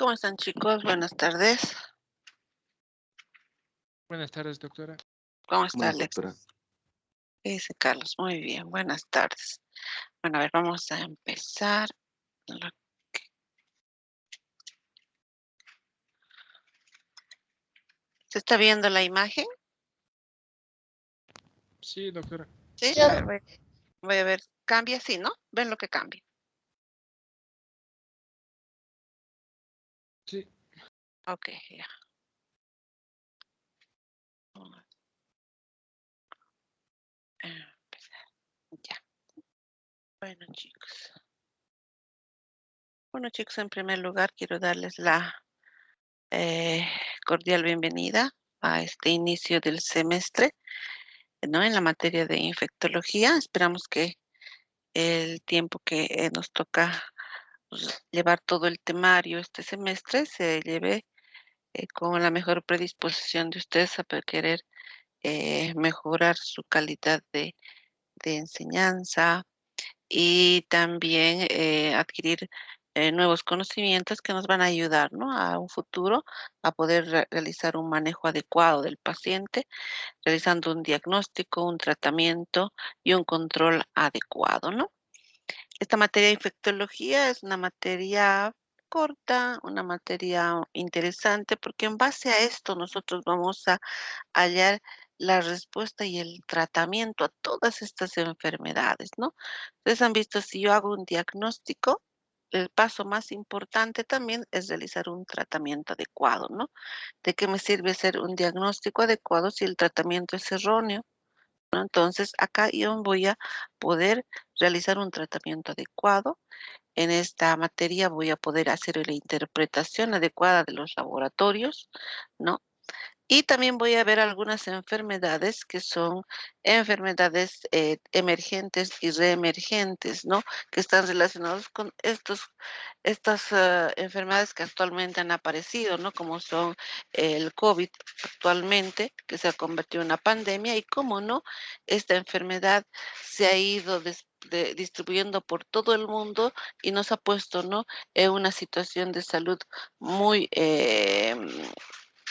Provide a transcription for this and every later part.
¿Cómo están, chicos? Buenas tardes. Buenas tardes, doctora. ¿Cómo está Buenas, doctora. Alexis? ¿Qué dice Carlos? Muy bien, buenas tardes. Bueno, a ver, vamos a empezar. Lo- ¿Se está viendo la imagen? Sí, doctora. Sí. Sí. A ver, voy a ver. Cambia, sí, ¿no? ¿Ven lo que cambia? Sí. Ok, ya. Vamos a empezar. Ya. Bueno, chicos. Bueno, chicos, en primer lugar quiero darles la eh, cordial bienvenida a este inicio del semestre, ¿no? En la materia de infectología. Esperamos que el tiempo que nos toca llevar todo el temario este semestre se lleve con la mejor predisposición de ustedes a querer mejorar su calidad de enseñanza y también adquirir nuevos conocimientos que nos van a ayudar, ¿no? A un futuro a poder realizar un manejo adecuado del paciente, realizando un diagnóstico, un tratamiento y un control adecuado, ¿no? Esta materia de infectología es una materia corta, una materia interesante, porque en base a esto nosotros vamos a hallar la respuesta y el tratamiento a todas estas enfermedades, ¿no? Ustedes han visto, si yo hago un diagnóstico, el paso más importante también es realizar un tratamiento adecuado, ¿no? ¿De qué me sirve hacer un diagnóstico adecuado si el tratamiento es erróneo? ¿No? Entonces, acá yo voy a poder realizar un tratamiento adecuado. En esta materia voy a poder hacer la interpretación adecuada de los laboratorios, ¿no? Y también voy a ver algunas enfermedades que son enfermedades emergentes y reemergentes, ¿no? Que están relacionados con estas enfermedades que actualmente han aparecido, ¿no? Como son el COVID actualmente, que se ha convertido en una pandemia, y cómo no, esta enfermedad se ha ido distribuyendo por todo el mundo y nos ha puesto, ¿no? En una situación de salud muy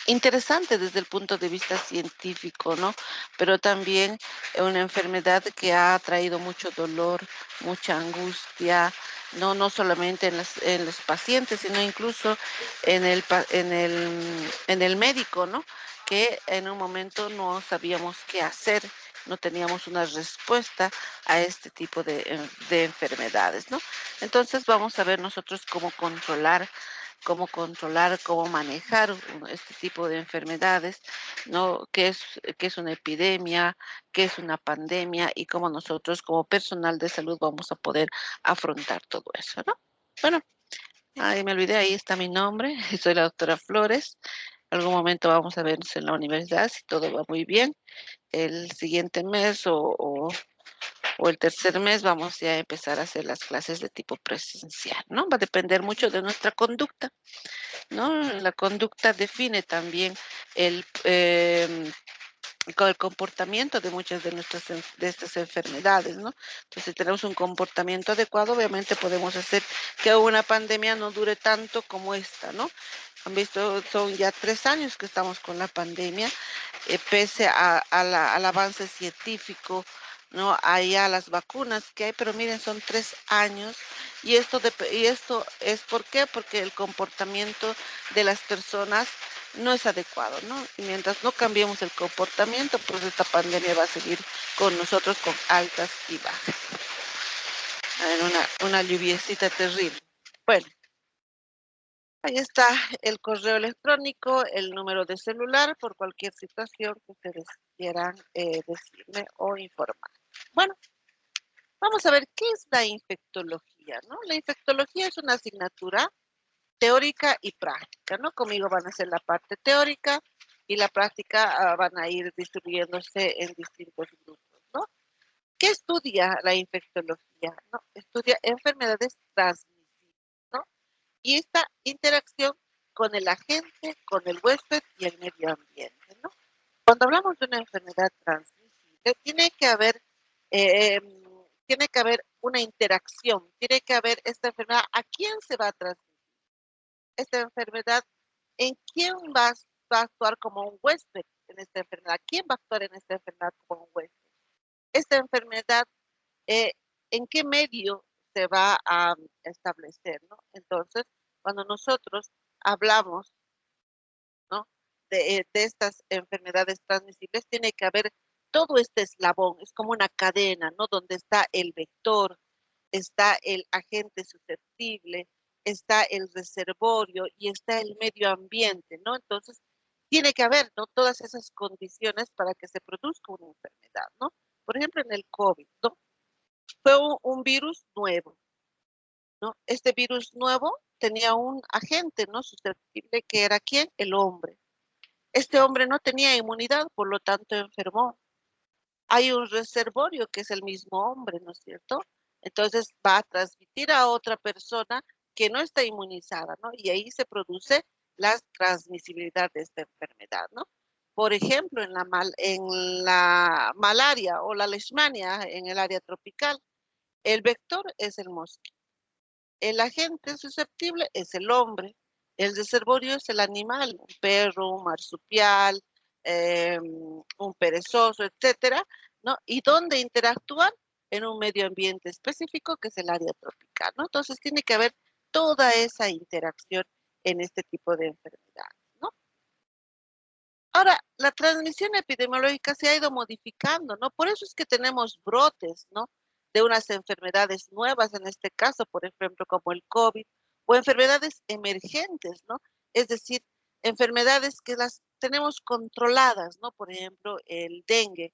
interesante desde el punto de vista científico, ¿no? Pero también una enfermedad que ha traído mucho dolor, mucha angustia, no solamente en los pacientes, sino incluso en el médico, ¿no? Que en un momento no sabíamos qué hacer, no teníamos una respuesta a este tipo de enfermedades, ¿no? Entonces vamos a ver nosotros cómo manejar este tipo de enfermedades, ¿no? Qué es una epidemia, qué es una pandemia y cómo nosotros como personal de salud vamos a poder afrontar todo eso, ¿no? Bueno, ahí me olvidé, ahí está mi nombre, soy la doctora Flores. Algún momento vamos a vernos en la universidad si todo va muy bien. El siguiente mes o el tercer mes vamos ya a empezar a hacer las clases de tipo presencial, ¿no? Va a depender mucho de nuestra conducta, ¿no? La conducta define también el, el comportamiento de muchas de de estas enfermedades, ¿no? Entonces, si tenemos un comportamiento adecuado, obviamente podemos hacer que una pandemia no dure tanto como esta, ¿no? Han visto, son ya 3 años que estamos con la pandemia, pese al avance científico, ¿no? Hay ya las vacunas que hay, pero miren, son 3 años y esto es ¿por qué? Porque el comportamiento de las personas no es adecuado, ¿no? Y mientras no cambiemos el comportamiento, pues esta pandemia va a seguir con nosotros con altas y bajas. A ver, una lluviecita terrible. Bueno, ahí está el correo electrónico, el número de celular, por cualquier situación que ustedes quieran decirme o informar. Bueno, vamos a ver qué es la infectología, ¿no? La infectología es una asignatura teórica y práctica, ¿no? Conmigo van a ser la parte teórica y la práctica van a ir distribuyéndose en distintos grupos, ¿no? ¿Qué estudia la infectología? ¿No? Estudia enfermedades transmisibles, ¿no? Y esta interacción con el agente, con el huésped y el medio ambiente, ¿no? Cuando hablamos de una enfermedad transmisible, eh, tiene que haber una interacción, tiene que haber esta enfermedad, ¿a quién se va a transmitir? esta enfermedad, ¿en quién va a actuar como un huésped en esta enfermedad? ¿Quién va a actuar en esta enfermedad como un huésped? Esta enfermedad, eh, ¿en qué medio se va a establecer, ¿no? Entonces, cuando nosotros hablamos, ¿no? De estas enfermedades transmisibles, tiene que haber todo este eslabón, es como una cadena, ¿no? Donde está el vector, está el agente susceptible, está el reservorio y está el medio ambiente, ¿no? Entonces, tiene que haber, ¿no? Todas esas condiciones para que se produzca una enfermedad, ¿no? Por ejemplo, en el COVID, ¿no? Fue un virus nuevo, ¿no? Este virus nuevo tenía un agente, ¿no? Susceptible, que era ¿quién? El hombre. Este hombre no tenía inmunidad, por lo tanto enfermó. Hay un reservorio que es el mismo hombre, ¿no es cierto? Entonces va a transmitir a otra persona que no está inmunizada, ¿no? Y ahí se produce la transmisibilidad de esta enfermedad, ¿no? Por ejemplo, en la malaria o la leishmania en el área tropical, el vector es el mosquito. El agente susceptible es el hombre. El reservorio es el animal, un perro, un marsupial, un perezoso, etcétera, ¿no? ¿Y dónde interactúan? En un medio ambiente específico que es el área tropical, ¿no? Entonces tiene que haber toda esa interacción en este tipo de enfermedades, ¿no? Ahora, la transmisión epidemiológica se ha ido modificando, ¿no? Por eso es que tenemos brotes, ¿no? De unas enfermedades nuevas, en este caso, por ejemplo, como el COVID, o enfermedades emergentes, ¿no? Es decir, enfermedades que las tenemos controladas, ¿no? Por ejemplo, el dengue,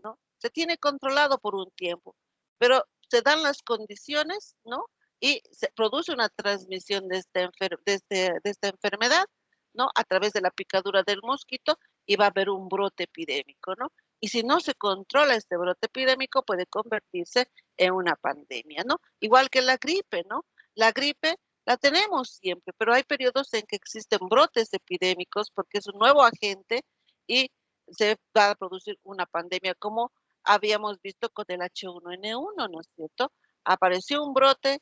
¿no? Se tiene controlado por un tiempo, pero se dan las condiciones, ¿no? Y se produce una transmisión de esta enfermedad, ¿no? A través de la picadura del mosquito y va a haber un brote epidémico, ¿no? Y si no se controla este brote epidémico, puede convertirse en una pandemia, ¿no? Igual que la gripe, ¿no? La gripe la tenemos siempre, pero hay periodos en que existen brotes epidémicos porque es un nuevo agente y se va a producir una pandemia, como habíamos visto con el H1N1, ¿no es cierto? Apareció un brote,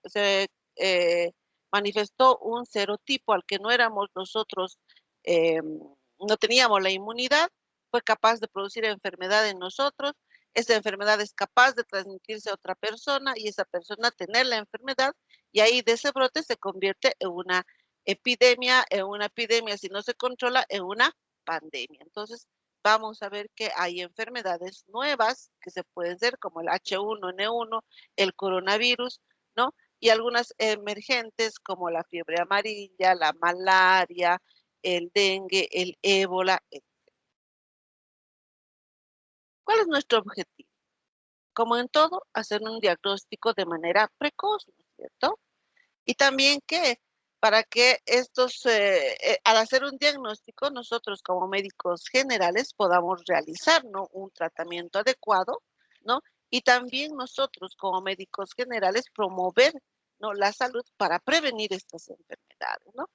se manifestó un serotipo al que no éramos nosotros, no teníamos la inmunidad, fue capaz de producir enfermedad en nosotros, esa enfermedad es capaz de transmitirse a otra persona y esa persona tener la enfermedad y ahí de ese brote se convierte en una epidemia si no se controla, en una pandemia. Entonces, vamos a ver que hay enfermedades nuevas que se pueden ser como el H1N1, el coronavirus, ¿no? Y algunas emergentes como la fiebre amarilla, la malaria, el dengue, el ébola. ¿Cuál es nuestro objetivo? Como en todo, hacer un diagnóstico de manera precoz, ¿no es cierto? Y también que para que al hacer un diagnóstico, nosotros como médicos generales podamos realizar, ¿no? Un tratamiento adecuado, ¿no? Y también nosotros como médicos generales promover, ¿no? La salud para prevenir estas enfermedades, ¿no?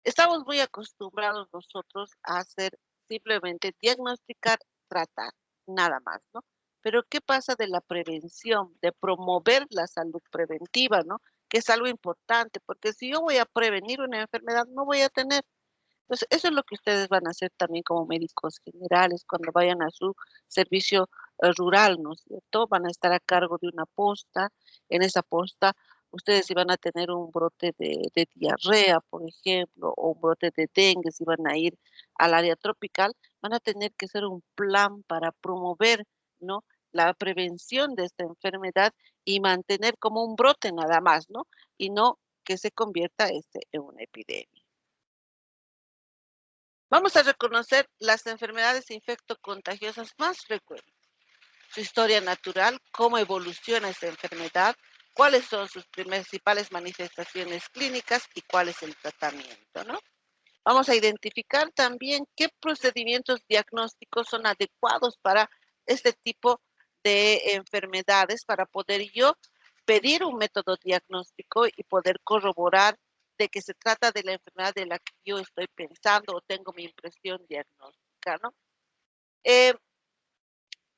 Estamos muy acostumbrados nosotros a hacer simplemente diagnosticar, tratar, nada más, ¿no? Pero ¿qué pasa de la prevención, de promover la salud preventiva, ¿no? Que es algo importante, porque si yo voy a prevenir una enfermedad, no voy a tener. Entonces, eso es lo que ustedes van a hacer también como médicos generales cuando vayan a su servicio rural, ¿no es cierto? Van a estar a cargo de una posta. En esa posta, ustedes si van a tener un brote de diarrea, por ejemplo, o un brote de dengue, si van a ir al área tropical, van a tener que hacer un plan para promover, ¿no? La prevención de esta enfermedad y mantener como un brote nada más, ¿no? Y no que se convierta en una epidemia. Vamos a reconocer las enfermedades infectocontagiosas más frecuentes, su historia natural, cómo evoluciona esta enfermedad, cuáles son sus principales manifestaciones clínicas y cuál es el tratamiento, ¿no? Vamos a identificar también qué procedimientos diagnósticos son adecuados para este tipo de enfermedades para poder yo pedir un método diagnóstico y poder corroborar de que se trata de la enfermedad de la que yo estoy pensando o tengo mi impresión diagnóstica, ¿no? Eh,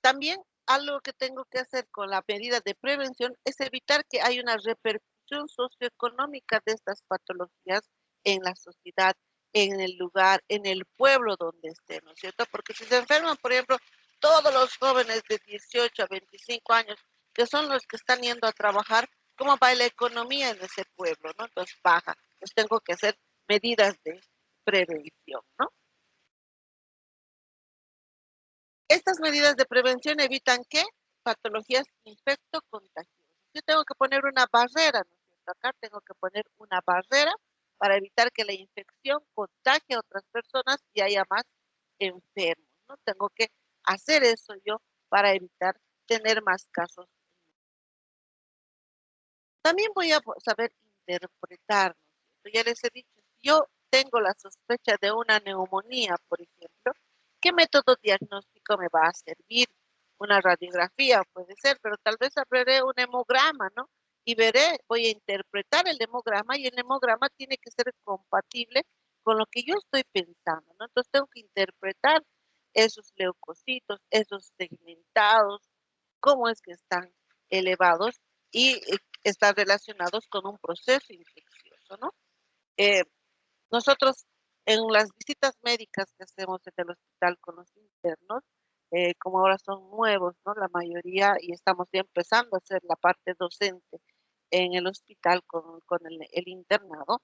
También algo que tengo que hacer con la medida de prevención es evitar que haya una repercusión distribución socioeconómica de estas patologías en la sociedad, en el lugar, en el pueblo donde estén, ¿no es cierto? Porque si se enferman, por ejemplo, todos los jóvenes de 18 a 25 años, que son los que están yendo a trabajar, ¿cómo va la economía en ese pueblo, no? Entonces baja. Entonces tengo que hacer medidas de prevención, ¿no? Estas medidas de prevención evitan ¿qué? Patologías infectocontagiosas. Yo tengo que poner una barrera, ¿no es cierto? Acá tengo que poner una barrera para evitar que la infección contagie a otras personas y haya más enfermos, ¿no? Tengo que hacer eso yo para evitar tener más casos. También voy a saber interpretar, ¿no es cierto? Ya les he dicho, si yo tengo la sospecha de una neumonía, por ejemplo, ¿qué método diagnóstico me va a servir? Una radiografía puede ser, pero tal vez abriré un hemograma, ¿no? Y veré, voy a interpretar el hemograma y el hemograma tiene que ser compatible con lo que yo estoy pensando, ¿no? Entonces tengo que interpretar esos leucocitos, esos segmentados, cómo es que están elevados y están relacionados con un proceso infeccioso, ¿no? Eh, nosotros en las visitas médicas que hacemos en el hospital con los internos, como ahora son nuevos, ¿no? La mayoría, y estamos ya empezando a hacer la parte docente en el hospital con el internado,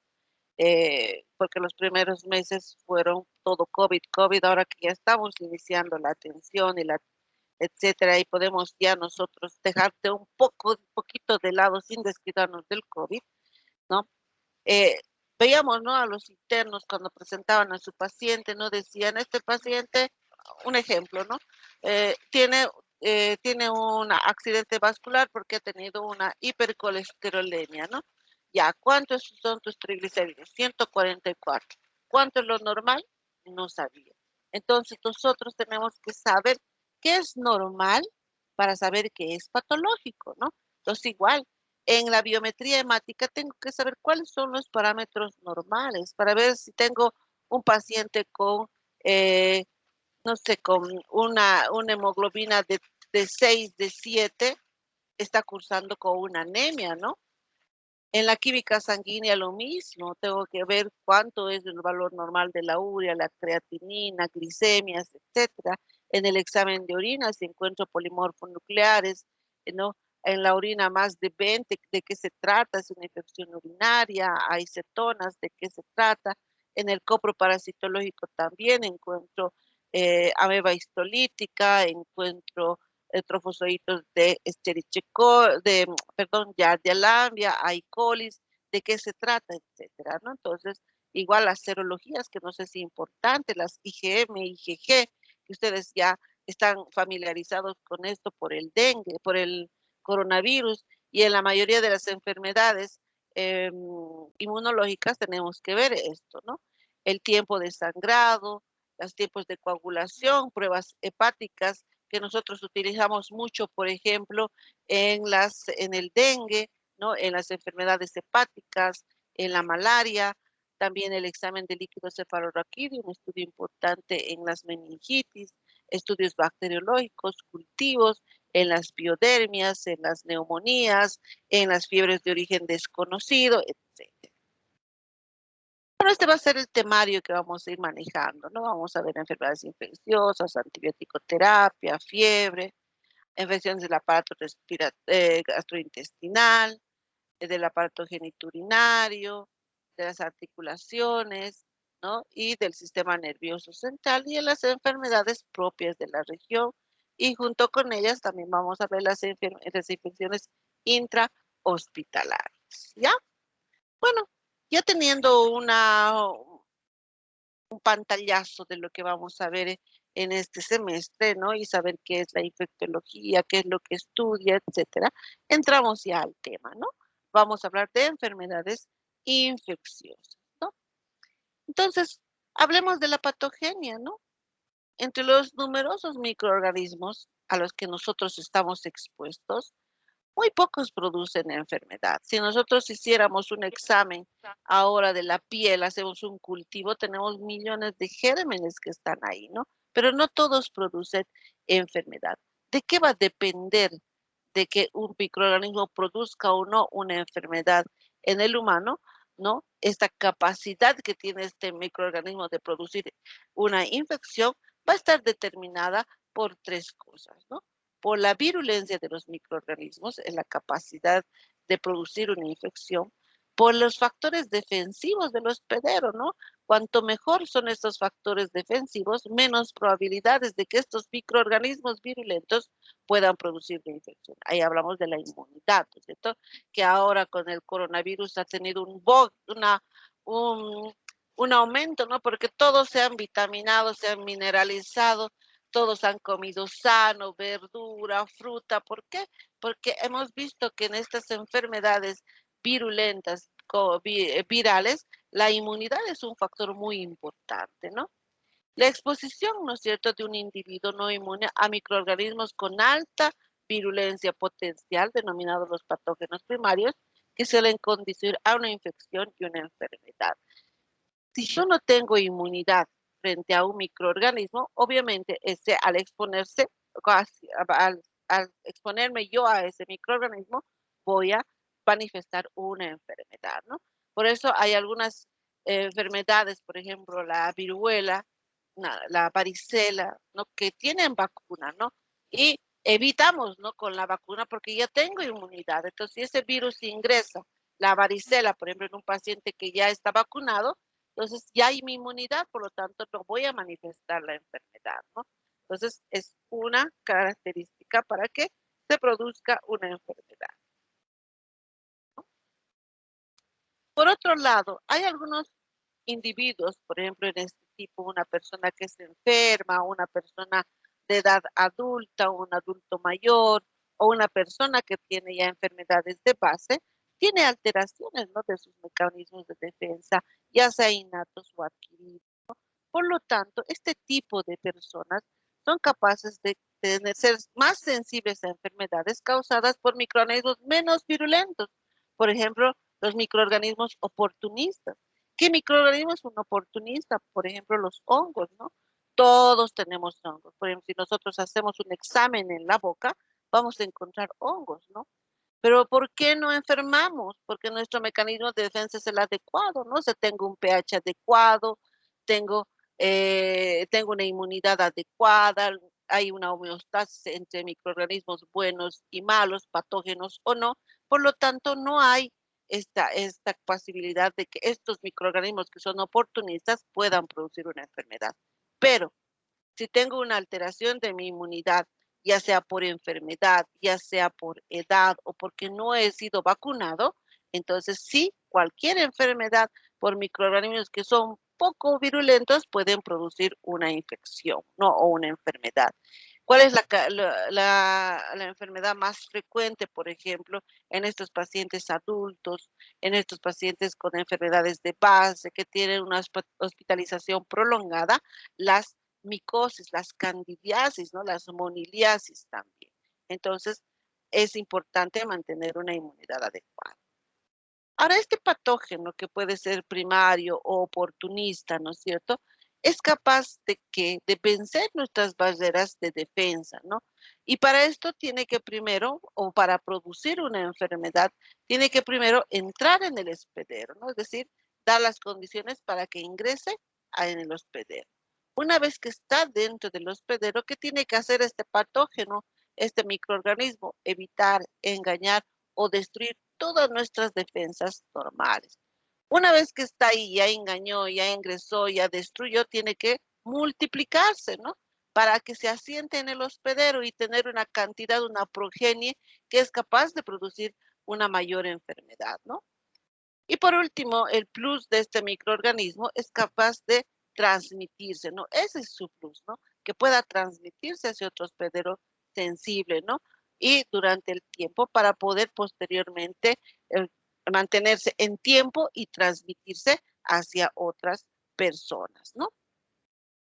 porque los primeros meses fueron todo COVID, COVID, ahora que ya estamos iniciando la atención y la etcétera, y podemos ya nosotros dejarte un poquito de lado sin descuidarnos del COVID, ¿no? Eh, veíamos, ¿no? A los internos cuando presentaban a su paciente, ¿no? Decían, este paciente, un ejemplo, ¿no? Tiene un accidente vascular porque ha tenido una hipercolesterolemia, ¿no? Ya, ¿cuántos son tus triglicéridos? 144. ¿Cuánto es lo normal? No sabía. Entonces nosotros tenemos que saber qué es normal para saber qué es patológico, ¿no? Entonces igual, en la biometría hemática tengo que saber cuáles son los parámetros normales para ver si tengo un paciente con, eh, no sé, con una hemoglobina de 6, de 7, está cursando con una anemia, ¿no? En la química sanguínea lo mismo, tengo que ver cuánto es el valor normal de la urea, la creatinina, glicemias, etcétera. En el examen de orina si encuentro polimorfonucleares, ¿no? En la orina más de 20, ¿de qué se trata? Es una infección urinaria, hay cetonas, ¿de qué se trata? En el coproparasitológico también encuentro ameba histolítica, encuentro trofosoditos de Escherichia coli, perdón, Yardia hay colis, de qué se trata, etcétera, ¿no? Entonces, igual las serologías, que no sé si es importante, las IgM, IgG, que ustedes ya están familiarizados con esto por el dengue, por el coronavirus, y en la mayoría de las enfermedades eh, inmunológicas tenemos que ver esto, ¿no? El tiempo de sangrado, los tiempos de coagulación, pruebas hepáticas, que nosotros utilizamos mucho, por ejemplo, en el dengue, ¿no? En las enfermedades hepáticas, en la malaria, también el examen de líquido cefalorraquídeo, un estudio importante en las meningitis, estudios bacteriológicos, cultivos, en las biodermias, en las neumonías, en las fiebres de origen desconocido, etc. Bueno, este va a ser el temario que vamos a ir manejando, ¿no? Vamos a ver enfermedades infecciosas, antibiótico-terapia, fiebre, infecciones del aparato gastrointestinal, del aparato geniturinario, de las articulaciones, ¿no? Y del sistema nervioso central y en las enfermedades propias de la región. Y junto con ellas también vamos a ver las infecciones intrahospitalarias, ¿ya? Bueno, ya teniendo un pantallazo de lo que vamos a ver en este semestre, ¿no? Y saber qué es la infectología, qué es lo que estudia, etcétera. Entramos ya al tema, ¿no? Vamos a hablar de enfermedades infecciosas, ¿no? Entonces, hablemos de la patogenia, ¿no? Entre los numerosos microorganismos a los que nosotros estamos expuestos, muy pocos producen enfermedad. Si nosotros hiciéramos un examen ahora de la piel, hacemos un cultivo, tenemos millones de gérmenes que están ahí, ¿no? Pero no todos producen enfermedad. ¿De qué va a depender de que un microorganismo produzca o no una enfermedad en el humano, ¿no? Esta capacidad que tiene este microorganismo de producir una infección va a estar determinada por tres cosas, ¿no? Por la virulencia de los microorganismos, en la capacidad de producir una infección, por los factores defensivos del hospedero, ¿no? Cuanto mejor son estos factores defensivos, menos probabilidades de que estos microorganismos virulentos puedan producir la infección. Ahí hablamos de la inmunidad, ¿no es cierto? Que ahora con el coronavirus ha tenido un, un aumento, ¿no? Porque todos se han vitaminado, se han mineralizado, todos han comido sano, verdura, fruta. ¿Por qué? Porque hemos visto que en estas enfermedades virulentas, virales, la inmunidad es un factor muy importante, ¿no? La exposición, ¿no es cierto?, de un individuo no inmune a microorganismos con alta virulencia potencial, denominados los patógenos primarios, que suelen conducir a una infección y una enfermedad. Si yo no tengo inmunidad frente a un microorganismo, obviamente al exponerse, al exponerme yo a ese microorganismo, voy a manifestar una enfermedad, ¿no? Por eso hay algunas enfermedades, por ejemplo, la viruela, la varicela, ¿no? Que tienen vacuna, ¿no? Y evitamos, ¿no? Con la vacuna porque ya tengo inmunidad. Entonces, si ese virus ingresa, la varicela, por ejemplo, en un paciente que ya está vacunado, entonces ya hay mi inmunidad, por lo tanto no voy a manifestar la enfermedad, ¿no? Entonces es una característica para que se produzca una enfermedad. Por otro lado, hay algunos individuos, por ejemplo, en este tipo, una persona que se enferma, una persona de edad adulta, un adulto mayor, o una persona que tiene ya enfermedades de base, tiene alteraciones, ¿no?, de sus mecanismos de defensa, ya sea innatos o adquiridos. Por lo tanto, este tipo de personas son capaces de ser más sensibles a enfermedades causadas por microorganismos menos virulentos. Por ejemplo, los microorganismos oportunistas. ¿Qué microorganismo es un oportunista? Por ejemplo, los hongos, ¿no? Todos tenemos hongos. Por ejemplo, si nosotros hacemos un examen en la boca, vamos a encontrar hongos, ¿no? Pero ¿por qué no enfermamos? Porque nuestro mecanismo de defensa es el adecuado, ¿no? O sea, tengo un pH adecuado, tengo, tengo una inmunidad adecuada, hay una homeostasis entre microorganismos buenos y malos, patógenos o no. Por lo tanto, no hay esta posibilidad de que estos microorganismos que son oportunistas puedan producir una enfermedad. Pero si tengo una alteración de mi inmunidad, ya sea por enfermedad, ya sea por edad o porque no he sido vacunado, entonces sí, cualquier enfermedad por microorganismos que son poco virulentos pueden producir una infección, ¿no? O una enfermedad. ¿Cuál es la enfermedad más frecuente, por ejemplo, en estos pacientes adultos, en estos pacientes con enfermedades de base que tienen una hospitalización prolongada? Las micosis, las candidiasis, ¿no? Las moniliasis también. Entonces, es importante mantener una inmunidad adecuada. Ahora, este patógeno que puede ser primario o oportunista, ¿no es cierto?, es capaz de vencer nuestras barreras de defensa, ¿no? Y para esto tiene que primero, o para producir una enfermedad, tiene que primero entrar en el hospedero, ¿no? Es decir, dar las condiciones para que ingrese en el hospedero. Una vez que está dentro del hospedero, ¿qué tiene que hacer este patógeno, este microorganismo? Evitar, engañar o destruir todas nuestras defensas normales. Una vez que está ahí, ya engañó, ya ingresó, ya destruyó, tiene que multiplicarse, ¿no? Para que se asiente en el hospedero y tener una cantidad, una progenie que es capaz de producir una mayor enfermedad, ¿no? Y por último, el plus de este microorganismo es capaz de transmitirse, ¿no? Ese es su plus, ¿no? Que pueda transmitirse hacia otro hospedero sensible, ¿no? Y durante el tiempo para poder posteriormente eh, mantenerse en tiempo y transmitirse hacia otras personas, ¿no?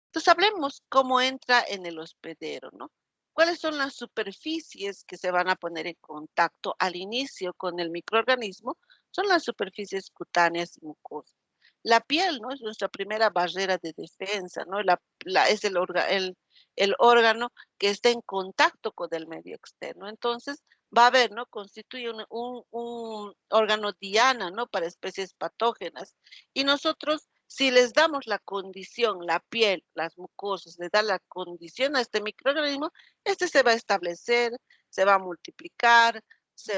Entonces hablemos cómo entra en el hospedero, ¿no? ¿Cuáles son las superficies que se van a poner en contacto al inicio con el microorganismo? Son las superficies cutáneas y mucosas. La piel, ¿no? Es nuestra primera barrera de defensa, ¿no? Es el órgano que está en contacto con el medio externo. Entonces, va a haber, ¿no? Constituye un órgano diana, ¿no? Para especies patógenas. Y nosotros, si les damos la condición, la piel, las mucosas, le da la condición a este microorganismo, este se va a establecer, se va a multiplicar,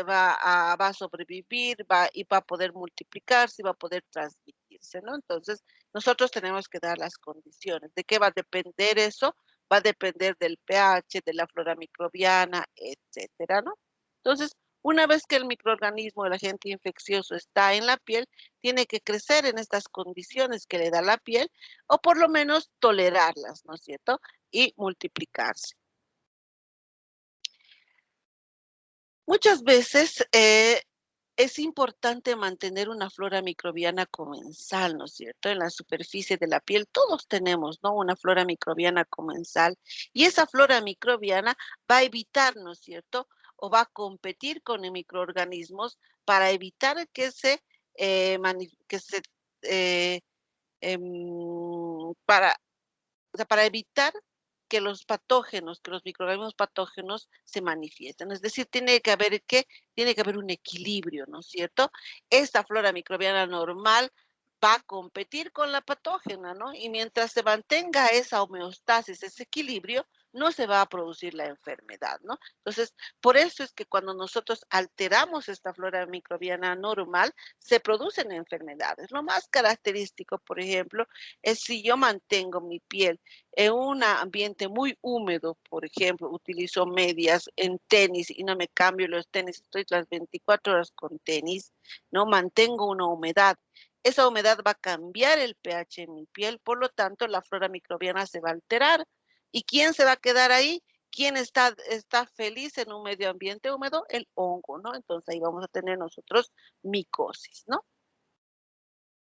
va a sobrevivir, y va a poder multiplicarse y va a poder transmitirse, ¿no? Entonces, nosotros tenemos que dar las condiciones. ¿De qué va a depender eso? Va a depender del pH, de la flora microbiana, etcétera, ¿no? Entonces, una vez que el microorganismo, el agente infeccioso está en la piel, tiene que crecer en estas condiciones que le da la piel, o por lo menos tolerarlas, ¿no es cierto? Y multiplicarse. Muchas veces es importante mantener una flora microbiana comensal, ¿no es cierto? En la superficie de la piel todos tenemos, ¿no? Una flora microbiana comensal, y esa flora microbiana va a evitar, ¿no es cierto? O va a competir con los microorganismos para evitar que que se, eh, para o sea, para evitar que los patógenos, que los microorganismos patógenos se manifiesten. Es decir, tiene que haber un equilibrio, ¿no es cierto? Esta flora microbiana normal va a competir con la patógena, ¿no? Y mientras se mantenga esa homeostasis, ese equilibrio, no se va a producir la enfermedad, ¿no? Entonces, por eso es que cuando nosotros alteramos esta flora microbiana normal, se producen enfermedades. Lo más característico, por ejemplo, es si yo mantengo mi piel en un ambiente muy húmedo, por ejemplo, utilizo medias en tenis y no me cambio los tenis, estoy las 24 horas con tenis, ¿no? Mantengo una humedad. Esa humedad va a cambiar el pH en mi piel, por lo tanto, la flora microbiana se va a alterar. ¿Y quién se va a quedar ahí? ¿Quién está feliz en un medio ambiente húmedo? El hongo, ¿no? Entonces ahí vamos a tener nosotros micosis, ¿no?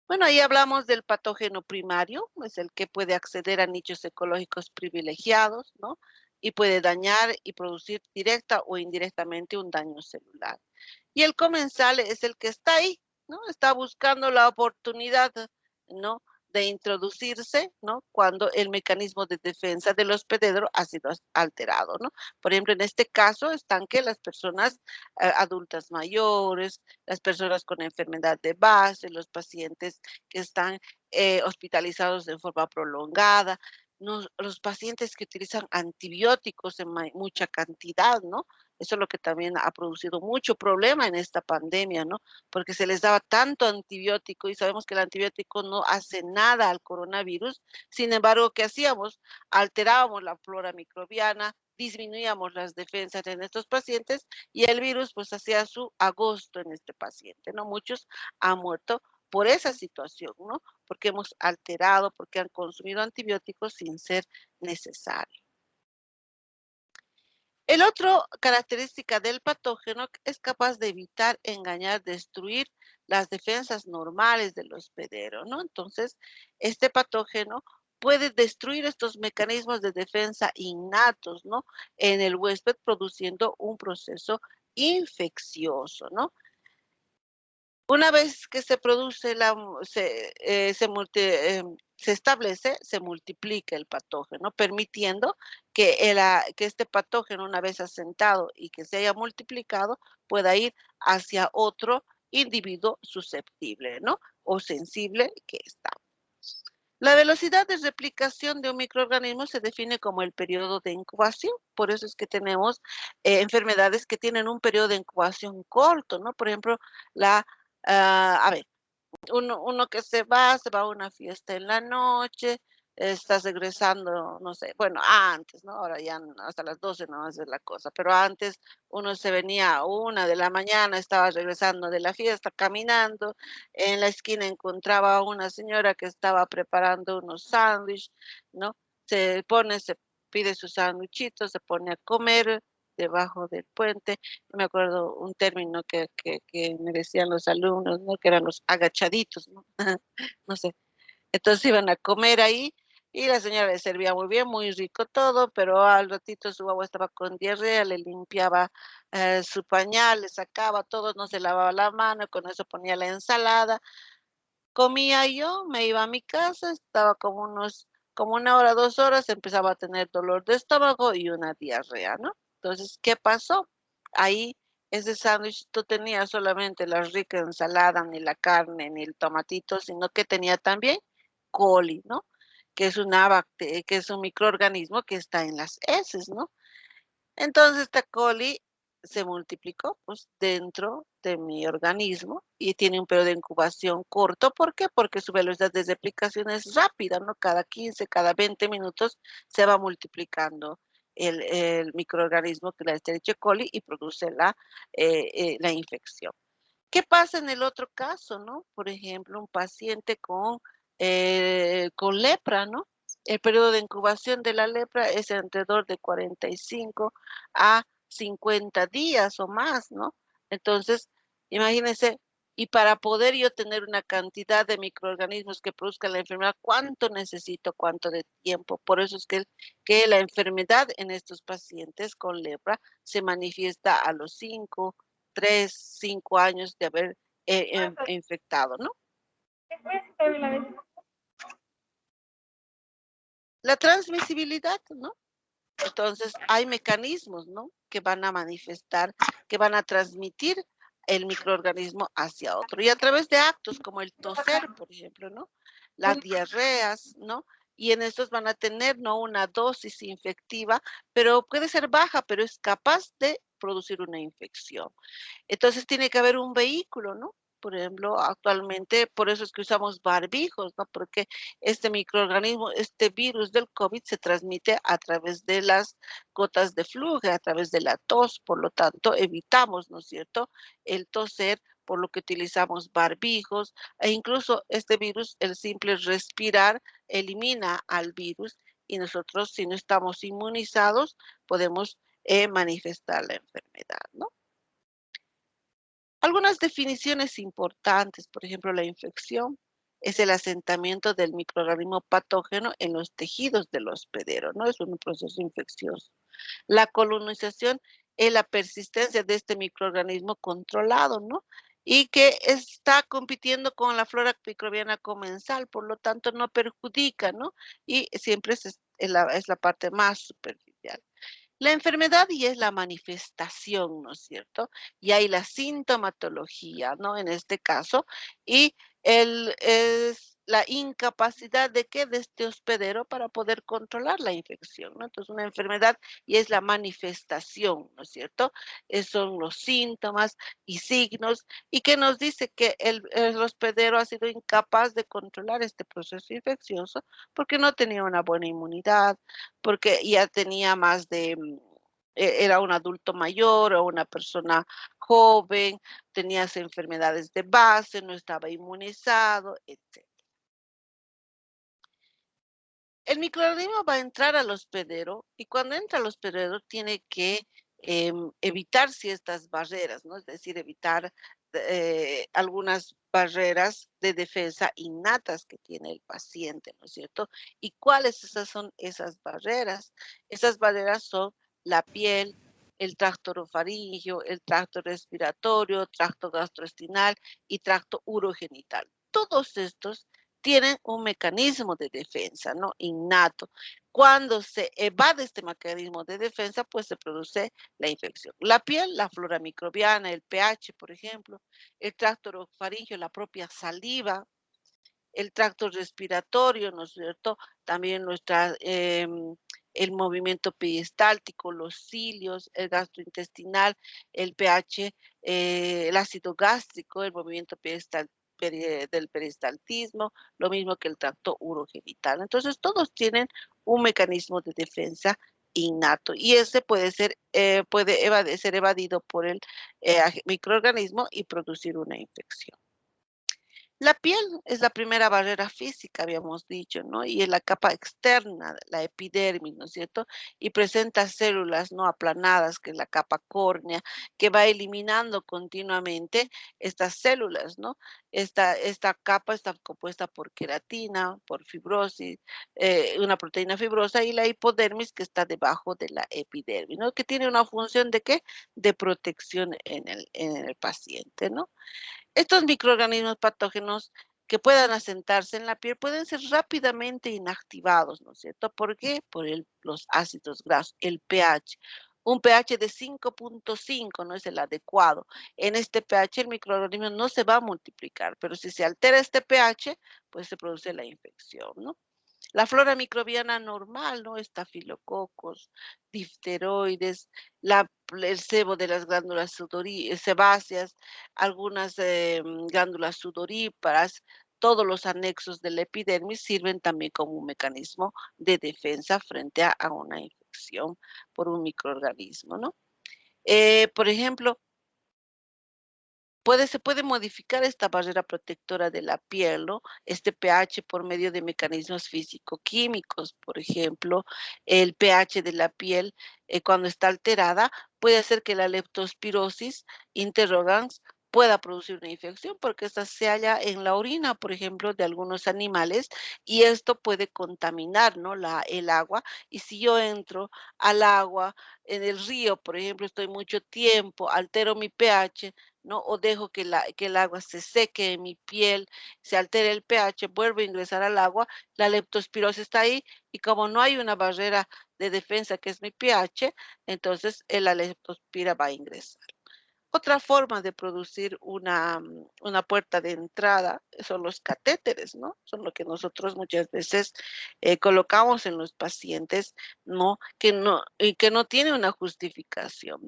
Bueno, ahí hablamos del patógeno primario, es el que puede acceder a nichos ecológicos privilegiados, ¿no? Y puede dañar y producir directa o indirectamente un daño celular. Y el comensal es el que está ahí, ¿no? Está buscando la oportunidad, ¿no? De introducirse, ¿no? Cuando el mecanismo de defensa del hospedero ha sido alterado, ¿no? Por ejemplo, en este caso están que las personas adultas mayores, las personas con enfermedad de base, los pacientes que están hospitalizados de forma prolongada, los pacientes que utilizan antibióticos en mucha cantidad, ¿no? Eso es lo que también ha producido mucho problema en esta pandemia, ¿no? Porque se les daba tanto antibiótico y sabemos que el antibiótico no hace nada al coronavirus. Sin embargo, ¿qué hacíamos? Alterábamos la flora microbiana, disminuíamos las defensas en estos pacientes y el virus pues hacía su agosto en este paciente, ¿no? Muchos han muerto por esa situación, ¿no? Porque hemos alterado, porque han consumido antibióticos sin ser necesario. El otro característica del patógeno es capaz de evitar, engañar, destruir las defensas normales del hospedero, ¿no? Entonces, este patógeno puede destruir estos mecanismos de defensa innatos, ¿no? En el huésped, produciendo un proceso infeccioso, ¿no? Una vez que se produce se establece, se multiplica el patógeno, permitiendo que este patógeno, una vez asentado y que se haya multiplicado, pueda ir hacia otro individuo susceptible, ¿no? O sensible que está. La velocidad de replicación de un microorganismo se define como el periodo de incubación. Por eso es que tenemos enfermedades que tienen un periodo de incubación corto, ¿no? Por ejemplo, a ver, uno que se va a una fiesta en la noche, estás regresando, no sé, bueno, antes, ¿no? Ahora ya hasta las 12 no es la cosa, pero antes uno se venía a 1 de la mañana, estaba regresando de la fiesta caminando, en la esquina encontraba a una señora que estaba preparando unos sándwiches, ¿no? Se pide su sándwichito, se pone a comer debajo del puente. Me acuerdo un término que me decían los alumnos, ¿no? Que eran los agachaditos, ¿no? No sé. Entonces iban a comer ahí y la señora le servía muy bien, muy rico todo, pero al ratito su guagua estaba con diarrea, le limpiaba su pañal, le sacaba todo, no se lavaba la mano, con eso ponía la ensalada. Comía yo, me iba a mi casa, estaba como 1 hora, 2 horas, empezaba a tener dolor de estómago y una diarrea, ¿no? Entonces, ¿qué pasó? Ahí ese sándwich no tenía solamente la rica ensalada, ni la carne, ni el tomatito, sino que tenía también coli, ¿no? Que es un microorganismo que está en las heces, ¿no? Entonces esta coli se multiplicó pues dentro de mi organismo y tiene un periodo de incubación corto. ¿Por qué? Porque su velocidad de replicación es rápida, ¿no? Cada 15, cada 20 minutos se va multiplicando el microorganismo que es la Escherichia coli y produce la infección. ¿Qué pasa en el otro caso, no? Por ejemplo, un paciente con lepra, ¿no? El periodo de incubación de la lepra es alrededor de 45 a 50 días o más, ¿no? Entonces, imagínense, y para poder yo tener una cantidad de microorganismos que produzcan la enfermedad, ¿cuánto necesito? ¿Cuánto de tiempo? Por eso es que la enfermedad en estos pacientes con lepra se manifiesta a los 5 de haber infectado, ¿no? La transmisibilidad, ¿no? Entonces, hay mecanismos, ¿no? Que van a manifestar, que van a transmitir el microorganismo hacia otro. Y a través de actos como el toser, por ejemplo, ¿no? Las diarreas, ¿no? Y en estos van a tener, ¿no? Una dosis infectiva, pero puede ser baja, pero es capaz de producir una infección. Entonces tiene que haber un vehículo, ¿no? Por ejemplo, actualmente, por eso es que usamos barbijos, ¿no? Porque este microorganismo, este virus del COVID se transmite a través de las gotas de flujo, a través de la tos, por lo tanto, evitamos, ¿no es cierto?, el toser, por lo que utilizamos barbijos, e incluso este virus, el simple respirar, elimina al virus y nosotros, si no estamos inmunizados, podemos manifestar la enfermedad, ¿no? Algunas definiciones importantes, por ejemplo, la infección es el asentamiento del microorganismo patógeno en los tejidos del hospedero, ¿no? Es un proceso infeccioso. La colonización es la persistencia de este microorganismo controlado, ¿no? Y que está compitiendo con la flora microbiana comensal, por lo tanto no perjudica, ¿no? Y siempre es la parte más superficial. La enfermedad y es la manifestación, ¿no es cierto? Y hay la sintomatología, ¿no? En este caso, y es la incapacidad de qué de este hospedero para poder controlar la infección, ¿no? Entonces, una enfermedad y es la manifestación, ¿no es cierto? Son los síntomas y signos, y que nos dice que el hospedero ha sido incapaz de controlar este proceso infeccioso porque no tenía una buena inmunidad, porque ya tenía más era un adulto mayor o una persona joven, tenía enfermedades de base, no estaba inmunizado, etc. El microorganismo va a entrar al hospedero y cuando entra al hospedero tiene que evitar ciertas barreras, ¿no? Es decir, evitar algunas barreras de defensa innatas que tiene el paciente, ¿no es cierto? ¿Y cuáles son esas barreras? Esas barreras son la piel, el tracto orofaringio, el tracto respiratorio, tracto gastrointestinal y tracto urogenital. Todos estos tienen un mecanismo de defensa, ¿no? Innato. Cuando se evade este mecanismo de defensa, pues se produce la infección. La piel, la flora microbiana, el pH, por ejemplo, el tracto orofaringio, la propia saliva, el tracto respiratorio, ¿no es cierto? También el movimiento peristáltico, los cilios, el gastrointestinal, el pH, el ácido gástrico, el movimiento del peristaltismo, lo mismo que el tracto urogenital. Entonces, todos tienen un mecanismo de defensa innato y ese puede ser evadido por el microorganismo y producir una infección. La piel es la primera barrera física, habíamos dicho, ¿no? Y es la capa externa, la epidermis, ¿no es cierto? Y presenta células no aplanadas, que es la capa córnea, que va eliminando continuamente estas células, ¿no? Esta capa está compuesta por queratina, por fibrosis, una proteína fibrosa y la hipodermis que está debajo de la epidermis, ¿no? Que tiene una función de ¿qué? De protección en el paciente, ¿no? Estos microorganismos patógenos que puedan asentarse en la piel pueden ser rápidamente inactivados, ¿no es cierto? ¿Por qué? Por los ácidos grasos, el pH. un pH de 5.5 no es el adecuado. En este pH el microorganismo no se va a multiplicar, pero si se altera este pH, pues se produce la infección, ¿no? La flora microbiana normal, ¿no? Estafilococos, difteroides, el sebo de las glándulas sebáceas, algunas glándulas sudoríparas, todos los anexos de la epidermis sirven también como un mecanismo de defensa frente a una infección por un microorganismo, ¿no? Por ejemplo, se puede modificar esta barrera protectora de la piel, ¿no? Este pH por medio de mecanismos físico-químicos, por ejemplo, el pH de la piel cuando está alterada puede hacer que la leptospirosis interrogans pueda producir una infección porque esta se halla en la orina, por ejemplo, de algunos animales y esto puede contaminar, ¿no? El agua y si yo entro al agua en el río, por ejemplo, estoy mucho tiempo, altero mi pH, ¿no? O dejo que el agua se seque en mi piel, se altere el pH, vuelve a ingresar al agua, la leptospirosis está ahí y como no hay una barrera de defensa que es mi pH, entonces la leptospira va a ingresar. Otra forma de producir una puerta de entrada son los catéteres, ¿no? Son lo que nosotros muchas veces colocamos en los pacientes, ¿no? Y que no tiene una justificación.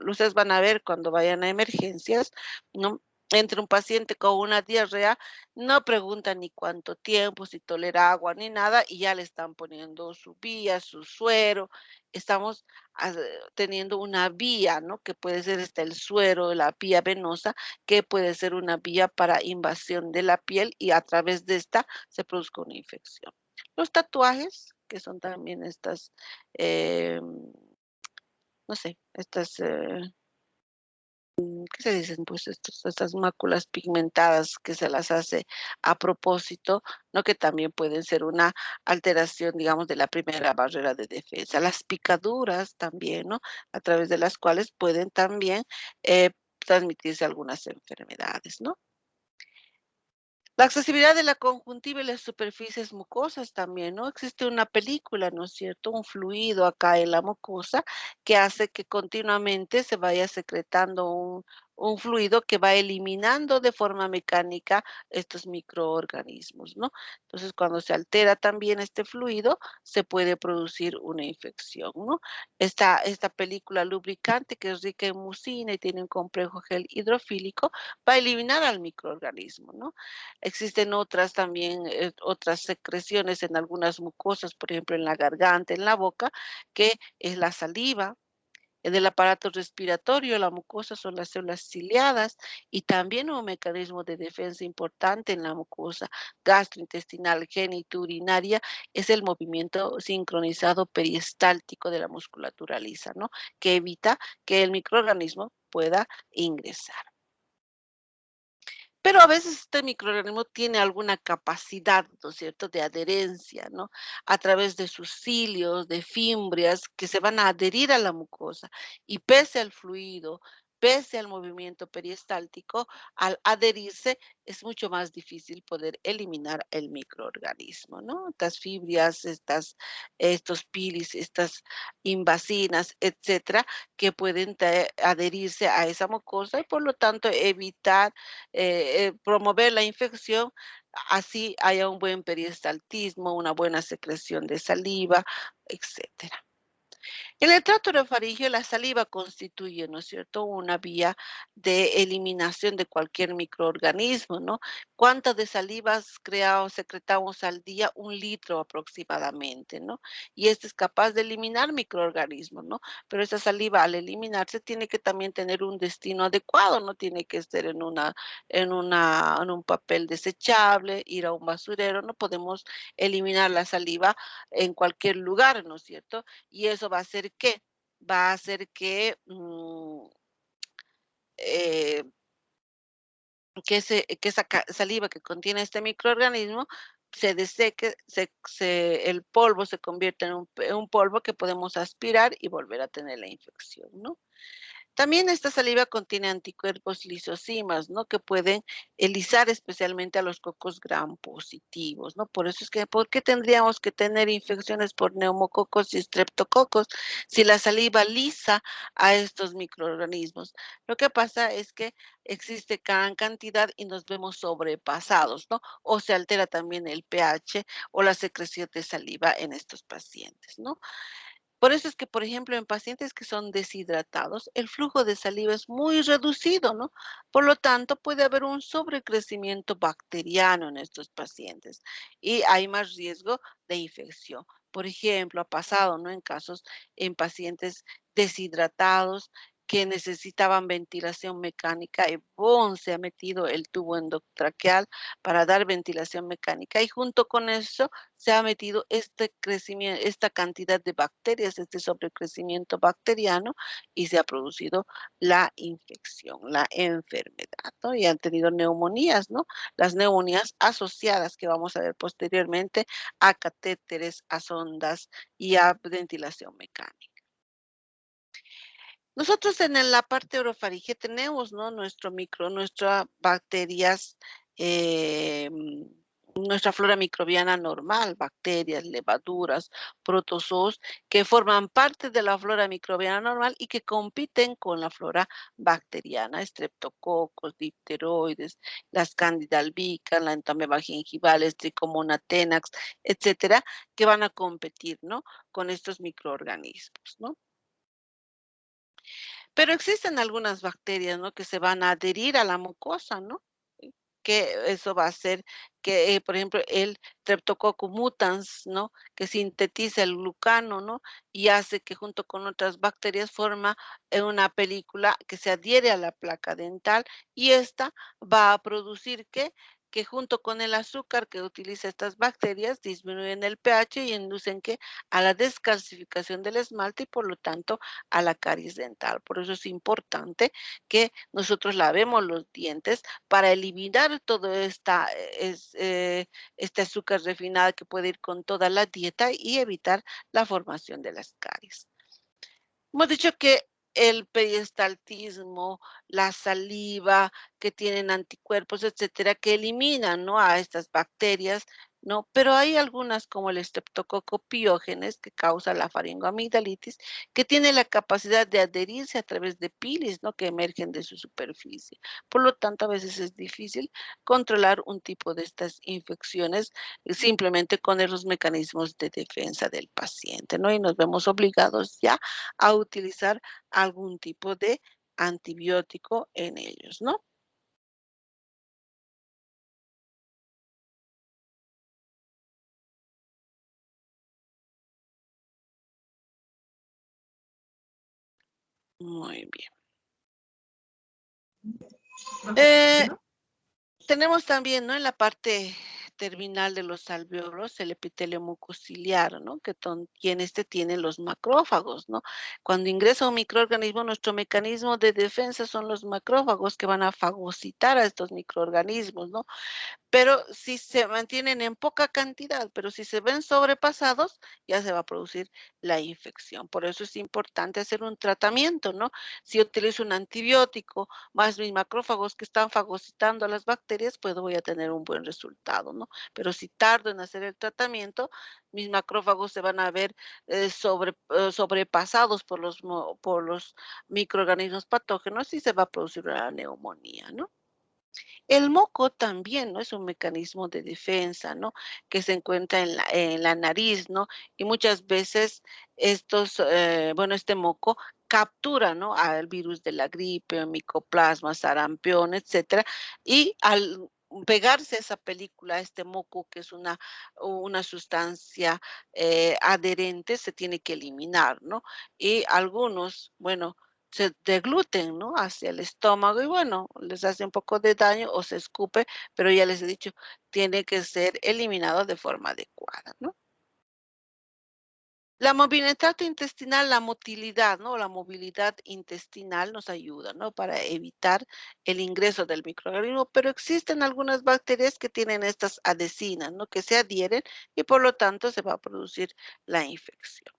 Ustedes van a ver cuando vayan a emergencias, ¿no? Entre un paciente con una diarrea, no preguntan ni cuánto tiempo, si tolera agua ni nada, y ya le están poniendo su vía, su suero. Estamos as teniendo una vía, ¿no? Que puede ser hasta el suero, la vía venosa, que puede ser una vía para invasión de la piel y a través de esta se produzca una infección. Los tatuajes, que son también estas, em, no sé, estas, ¿qué se dicen? Pues estas máculas pigmentadas que se las hace a propósito, ¿no? Que también pueden ser una alteración, digamos, de la primera barrera de defensa. Las picaduras también, ¿no? A través de las cuales pueden también transmitirse algunas enfermedades, ¿no? La accesibilidad de la conjuntiva y las superficies mucosas también, ¿no? Existe una película, ¿no es cierto? Un fluido acá en la mucosa que hace que continuamente se vaya secretando un fluido que va eliminando de forma mecánica estos microorganismos, ¿no? Entonces, cuando se altera también este fluido, se puede producir una infección, ¿no? Esta película lubricante que es rica en mucina y tiene un complejo gel hidrofílico, va a eliminar al microorganismo, ¿no? Existen otras también, otras secreciones en algunas mucosas, por ejemplo, en la garganta, en la boca, que es la saliva. En el aparato respiratorio, la mucosa son las células ciliadas y también un mecanismo de defensa importante en la mucosa gastrointestinal, genitourinaria, es el movimiento sincronizado peristáltico de la musculatura lisa, ¿no? Que evita que el microorganismo pueda ingresar. Pero a veces este microorganismo tiene alguna capacidad, ¿no es cierto?, de adherencia, ¿no? A través de sus cilios, de fimbrias que se van a adherir a la mucosa y pese al fluido, pese al movimiento peristáltico, al adherirse es mucho más difícil poder eliminar el microorganismo, ¿no? Estas fibrias, estos pilis, estas invasinas, etcétera, que pueden adherirse a esa mucosa y por lo tanto evitar promover la infección, así haya un buen peristaltismo, una buena secreción de saliva, etcétera. En el tracto orofaringeo, la saliva constituye, ¿no es cierto?, una vía de eliminación de cualquier microorganismo, ¿no? ¿Cuántas de salivas creamos, secretamos al día? 1 litro aproximadamente, ¿no? Y este es capaz de eliminar microorganismos, ¿no? Pero esa saliva al eliminarse tiene que también tener un destino adecuado, no tiene que estar en un papel desechable, ir a un basurero, no podemos eliminar la saliva en cualquier lugar, ¿no es cierto? Y eso va a hacer ¿qué? Va a hacer eh, que esa saliva que contiene este microorganismo se deseque, el polvo se convierte en un polvo que podemos aspirar y volver a tener la infección, ¿no? También esta saliva contiene anticuerpos lisosimas, ¿no? Que pueden lisar especialmente a los cocos gram positivos, ¿no? Por eso es que, ¿por qué tendríamos que tener infecciones por neumococos y estreptococos si la saliva lisa a estos microorganismos? Lo que pasa es que existe gran cantidad y nos vemos sobrepasados, ¿no? O se altera también el pH o la secreción de saliva en estos pacientes, ¿no? Por eso es que, por ejemplo, en pacientes que son deshidratados, el flujo de saliva es muy reducido, ¿no? Por lo tanto, puede haber un sobrecrecimiento bacteriano en estos pacientes y hay más riesgo de infección. Por ejemplo, ha pasado, ¿no? En pacientes deshidratados que necesitaban ventilación mecánica y ¡bum! Se ha metido el tubo endotraqueal para dar ventilación mecánica y junto con eso se ha metido este crecimiento, esta cantidad de bacterias, este sobrecrecimiento bacteriano y se ha producido la infección, la enfermedad, ¿no? Y han tenido neumonías, ¿no? Las neumonías asociadas que vamos a ver posteriormente a catéteres, a sondas y a ventilación mecánica. Nosotros la parte orofaringe tenemos, ¿no? Nuestras bacterias, nuestra flora microbiana normal, bacterias, levaduras, protozoos, que forman parte de la flora microbiana normal y que compiten con la flora bacteriana, estreptococos, difteroides, las Candida albicans, la entameba gingivales, Trichomonas tenax, etcétera, que van a competir, ¿no? Con estos microorganismos, ¿no? Pero existen algunas bacterias, ¿no? Que se van a adherir a la mucosa, ¿no? Que eso va a hacer que, por ejemplo, el Streptococcus mutans, ¿no? Que sintetiza el glucano, ¿no? Y hace que junto con otras bacterias forma una película que se adhiere a la placa dental y esta va a producir que junto con el azúcar que utiliza estas bacterias disminuyen el pH y inducen que a la descalcificación del esmalte y por lo tanto a la caries dental. Por eso es importante que nosotros lavemos los dientes para eliminar todo este azúcar refinada que puede ir con toda la dieta y evitar la formación de las caries. Hemos dicho que el peristaltismo, la saliva, que tienen anticuerpos, etcétera, que eliminan, ¿no? A estas bacterias, ¿no? Pero hay algunas como el Streptococcus pyogenes que causa la faringoamigdalitis, que tiene la capacidad de adherirse a través de pilis, ¿no? Que emergen de su superficie. Por lo tanto, a veces es difícil controlar un tipo de estas infecciones simplemente con los mecanismos de defensa del paciente, ¿no? Y nos vemos obligados ya a utilizar algún tipo de antibiótico en ellos, ¿no? Muy bien. Eh, Tenemos también, ¿no? En la parte terminal de los alvéolos, el epitelio mucociliar, ¿no? Tiene los macrófagos, ¿no? Cuando ingresa un microorganismo, nuestro mecanismo de defensa son los macrófagos que van a fagocitar a estos microorganismos, ¿no? Pero si se mantienen en poca cantidad, pero si se ven sobrepasados, ya se va a producir la infección. Por eso es importante hacer un tratamiento, ¿no? Si utilizo un antibiótico más mis macrófagos que están fagocitando a las bacterias, pues voy a tener un buen resultado, ¿no? Pero si tardo en hacer el tratamiento, mis macrófagos se van a ver sobrepasados por los microorganismos patógenos y se va a producir una neumonía, ¿no? El moco también, ¿no? Es un mecanismo de defensa, ¿no? Que se encuentra en la nariz, ¿no? Y muchas veces este moco captura, ¿no? Al virus de la gripe, micoplasma, sarampión, etcétera, y al pegarse esa película, este moco, que es una sustancia adherente, se tiene que eliminar, ¿no? Y algunos, bueno, se degluten, ¿no? Hacia el estómago y bueno, les hace un poco de daño o se escupe, pero ya les he dicho, tiene que ser eliminado de forma adecuada, ¿no? La movilidad intestinal, la motilidad, ¿no? La movilidad intestinal nos ayuda, ¿no? Para evitar el ingreso del microorganismo, pero existen algunas bacterias que tienen estas adhesinas, ¿no? Que se adhieren y por lo tanto se va a producir la infección.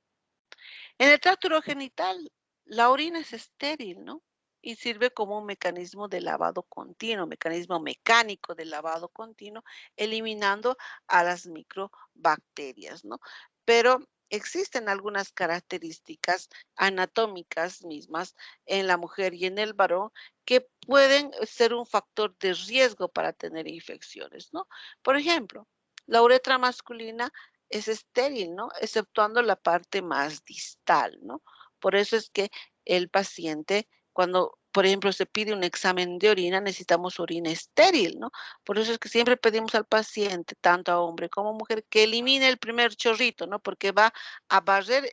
En el tracto urogenital, la orina es estéril, ¿no? y sirve como un mecanismo de lavado continuo, mecanismo mecánico de lavado continuo, eliminando a las microbacterias, ¿no? Pero existen algunas características anatómicas mismas en la mujer y en el varón que pueden ser un factor de riesgo para tener infecciones, ¿no? Por ejemplo, la uretra masculina es estéril, ¿no? Exceptuando la parte más distal, ¿no? Por eso es que el paciente, cuando, por ejemplo, se pide un examen de orina, necesitamos orina estéril, ¿no? Por eso es que siempre pedimos al paciente, tanto a hombre como mujer, que elimine el primer chorrito, ¿no? Porque va a barrer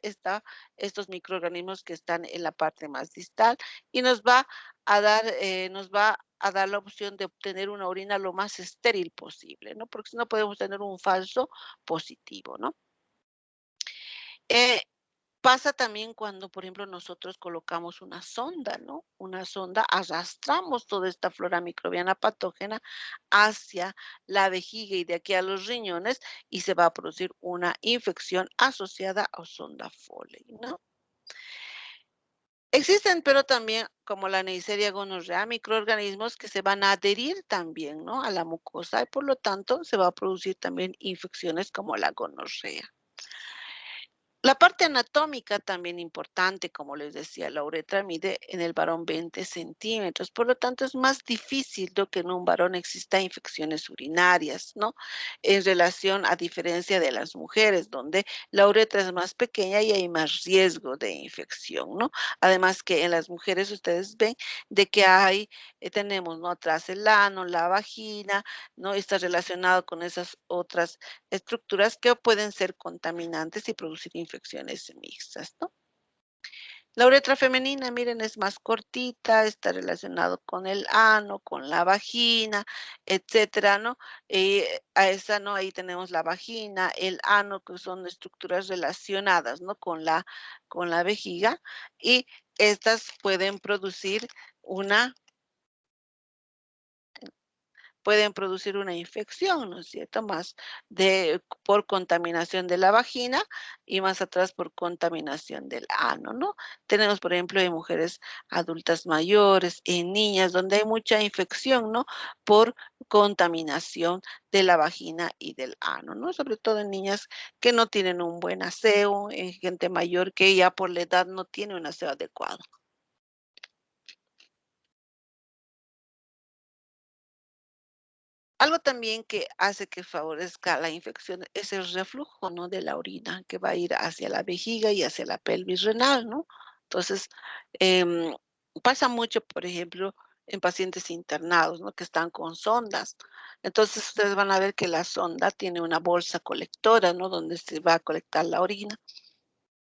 estos microorganismos que están en la parte más distal y nos va a dar la opción de obtener una orina lo más estéril posible, ¿no? Porque si no podemos tener un falso positivo, ¿no? Eh, Pasa también cuando, por ejemplo, nosotros colocamos una sonda, ¿no? Una sonda, arrastramos toda esta flora microbiana patógena hacia la vejiga y de aquí a los riñones y se va a producir una infección asociada a sonda Foley, ¿no? Existen, pero también, como la Neisseria gonorrea, microorganismos que se van a adherir también, ¿no? A la mucosa y por lo tanto se va a producir también infecciones como la gonorrea. La parte anatómica también importante, como les decía, la uretra mide en el varón 20 centímetros, por lo tanto es más difícil, ¿no?, que en un varón exista infecciones urinarias, ¿no? En relación a diferencia de las mujeres, donde la uretra es más pequeña y hay más riesgo de infección, ¿no? Además que en las mujeres ustedes ven de que tenemos, ¿no? Atrás el ano, la vagina, ¿no? Está relacionado con esas otras estructuras que pueden ser contaminantes y producir infecciones mixtas, ¿no? La uretra femenina, miren, es más cortita, está relacionado con el ano, con la vagina, etcétera, ¿no? A esa, ¿no? Ahí tenemos la vagina, el ano, que son estructuras relacionadas, ¿no? Con la vejiga, y estas pueden producir una infección, ¿no es cierto? Más por contaminación de la vagina y más atrás por contaminación del ano, ¿no? Tenemos, por ejemplo, en mujeres adultas mayores, en niñas, donde hay mucha infección, ¿no? Por contaminación de la vagina y del ano, ¿no? Sobre todo en niñas que no tienen un buen aseo, en gente mayor que ya por la edad no tiene un aseo adecuado. Algo también que hace que favorezca la infección es el reflujo, ¿no? De la orina que va a ir hacia la vejiga y hacia la pelvis renal, ¿no? Entonces, em, pasa mucho, por ejemplo, en pacientes internados, ¿no? Que están con sondas. Entonces, ustedes van a ver que la sonda tiene una bolsa colectora, ¿no? Donde se va a colectar la orina.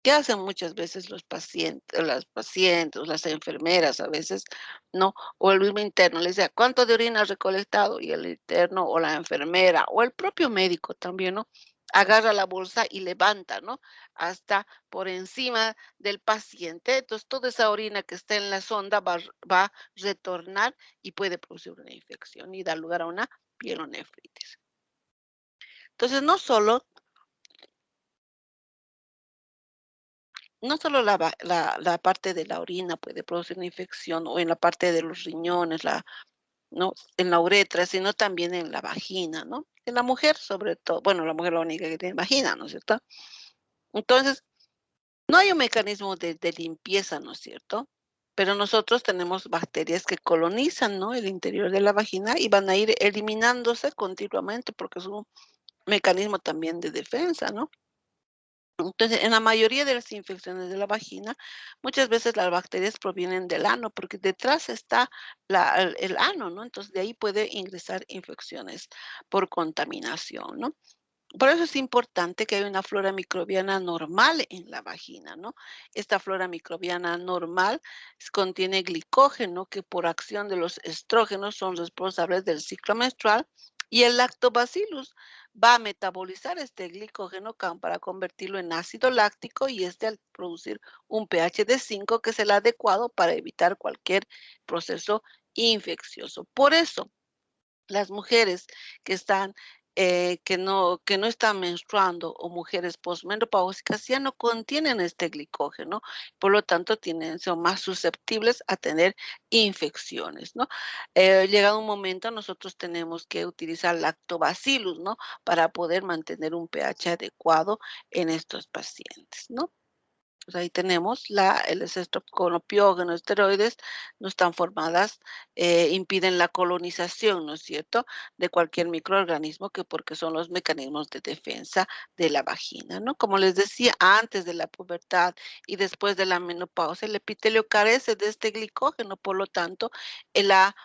¿Qué hacen muchas veces los pacientes, las pacientes, o las enfermeras a veces, no? O el mismo interno les dice: "¿Cuánto de orina has recolectado?". Y el interno, o la enfermera, o el propio médico también, ¿no? Agarra la bolsa y levanta, ¿no? Hasta por encima del paciente. Entonces, toda esa orina que está en la sonda va a retornar y puede producir una infección y dar lugar a una pielonefritis. Entonces, no solo la parte de la orina puede producir una infección, o en la parte de los riñones, ¿no? En la uretra, sino también en la vagina, ¿no? En la mujer, sobre todo, bueno, la mujer la única que tiene vagina, ¿no es cierto? Entonces, no hay un mecanismo de limpieza, ¿no es cierto? Pero nosotros tenemos bacterias que colonizan, ¿no? El interior de la vagina y van a ir eliminándose continuamente porque es un mecanismo también de defensa, ¿no? Entonces, en la mayoría de las infecciones de la vagina, muchas veces las bacterias provienen del ano, porque detrás está el ano, ¿no? Entonces, de ahí puede ingresar infecciones por contaminación, ¿no? Por eso es importante que haya una flora microbiana normal en la vagina, ¿no? Esta flora microbiana normal contiene glicógeno que por acción de los estrógenos son responsables del ciclo menstrual y el lactobacillus va a metabolizar este glicógeno para convertirlo en ácido láctico y este al producir un pH de 5 que es el adecuado para evitar cualquier proceso infeccioso. Por eso, las mujeres que están que no están menstruando o mujeres posmenopáusicas ya no contienen este glicógeno, por lo tanto son más susceptibles a tener infecciones, ¿no? Llegado un momento nosotros tenemos que utilizar lactobacillus, ¿no? Para poder mantener un pH adecuado en estos pacientes, ¿no? Pues ahí tenemos el estreptococcus esteroides, no están formadas, impiden la colonización, ¿no es cierto?, de cualquier microorganismo porque son los mecanismos de defensa de la vagina, ¿no? Como les decía, antes de la pubertad y después de la menopausia, el epitelio carece de este glicógeno, por lo tanto, el, la-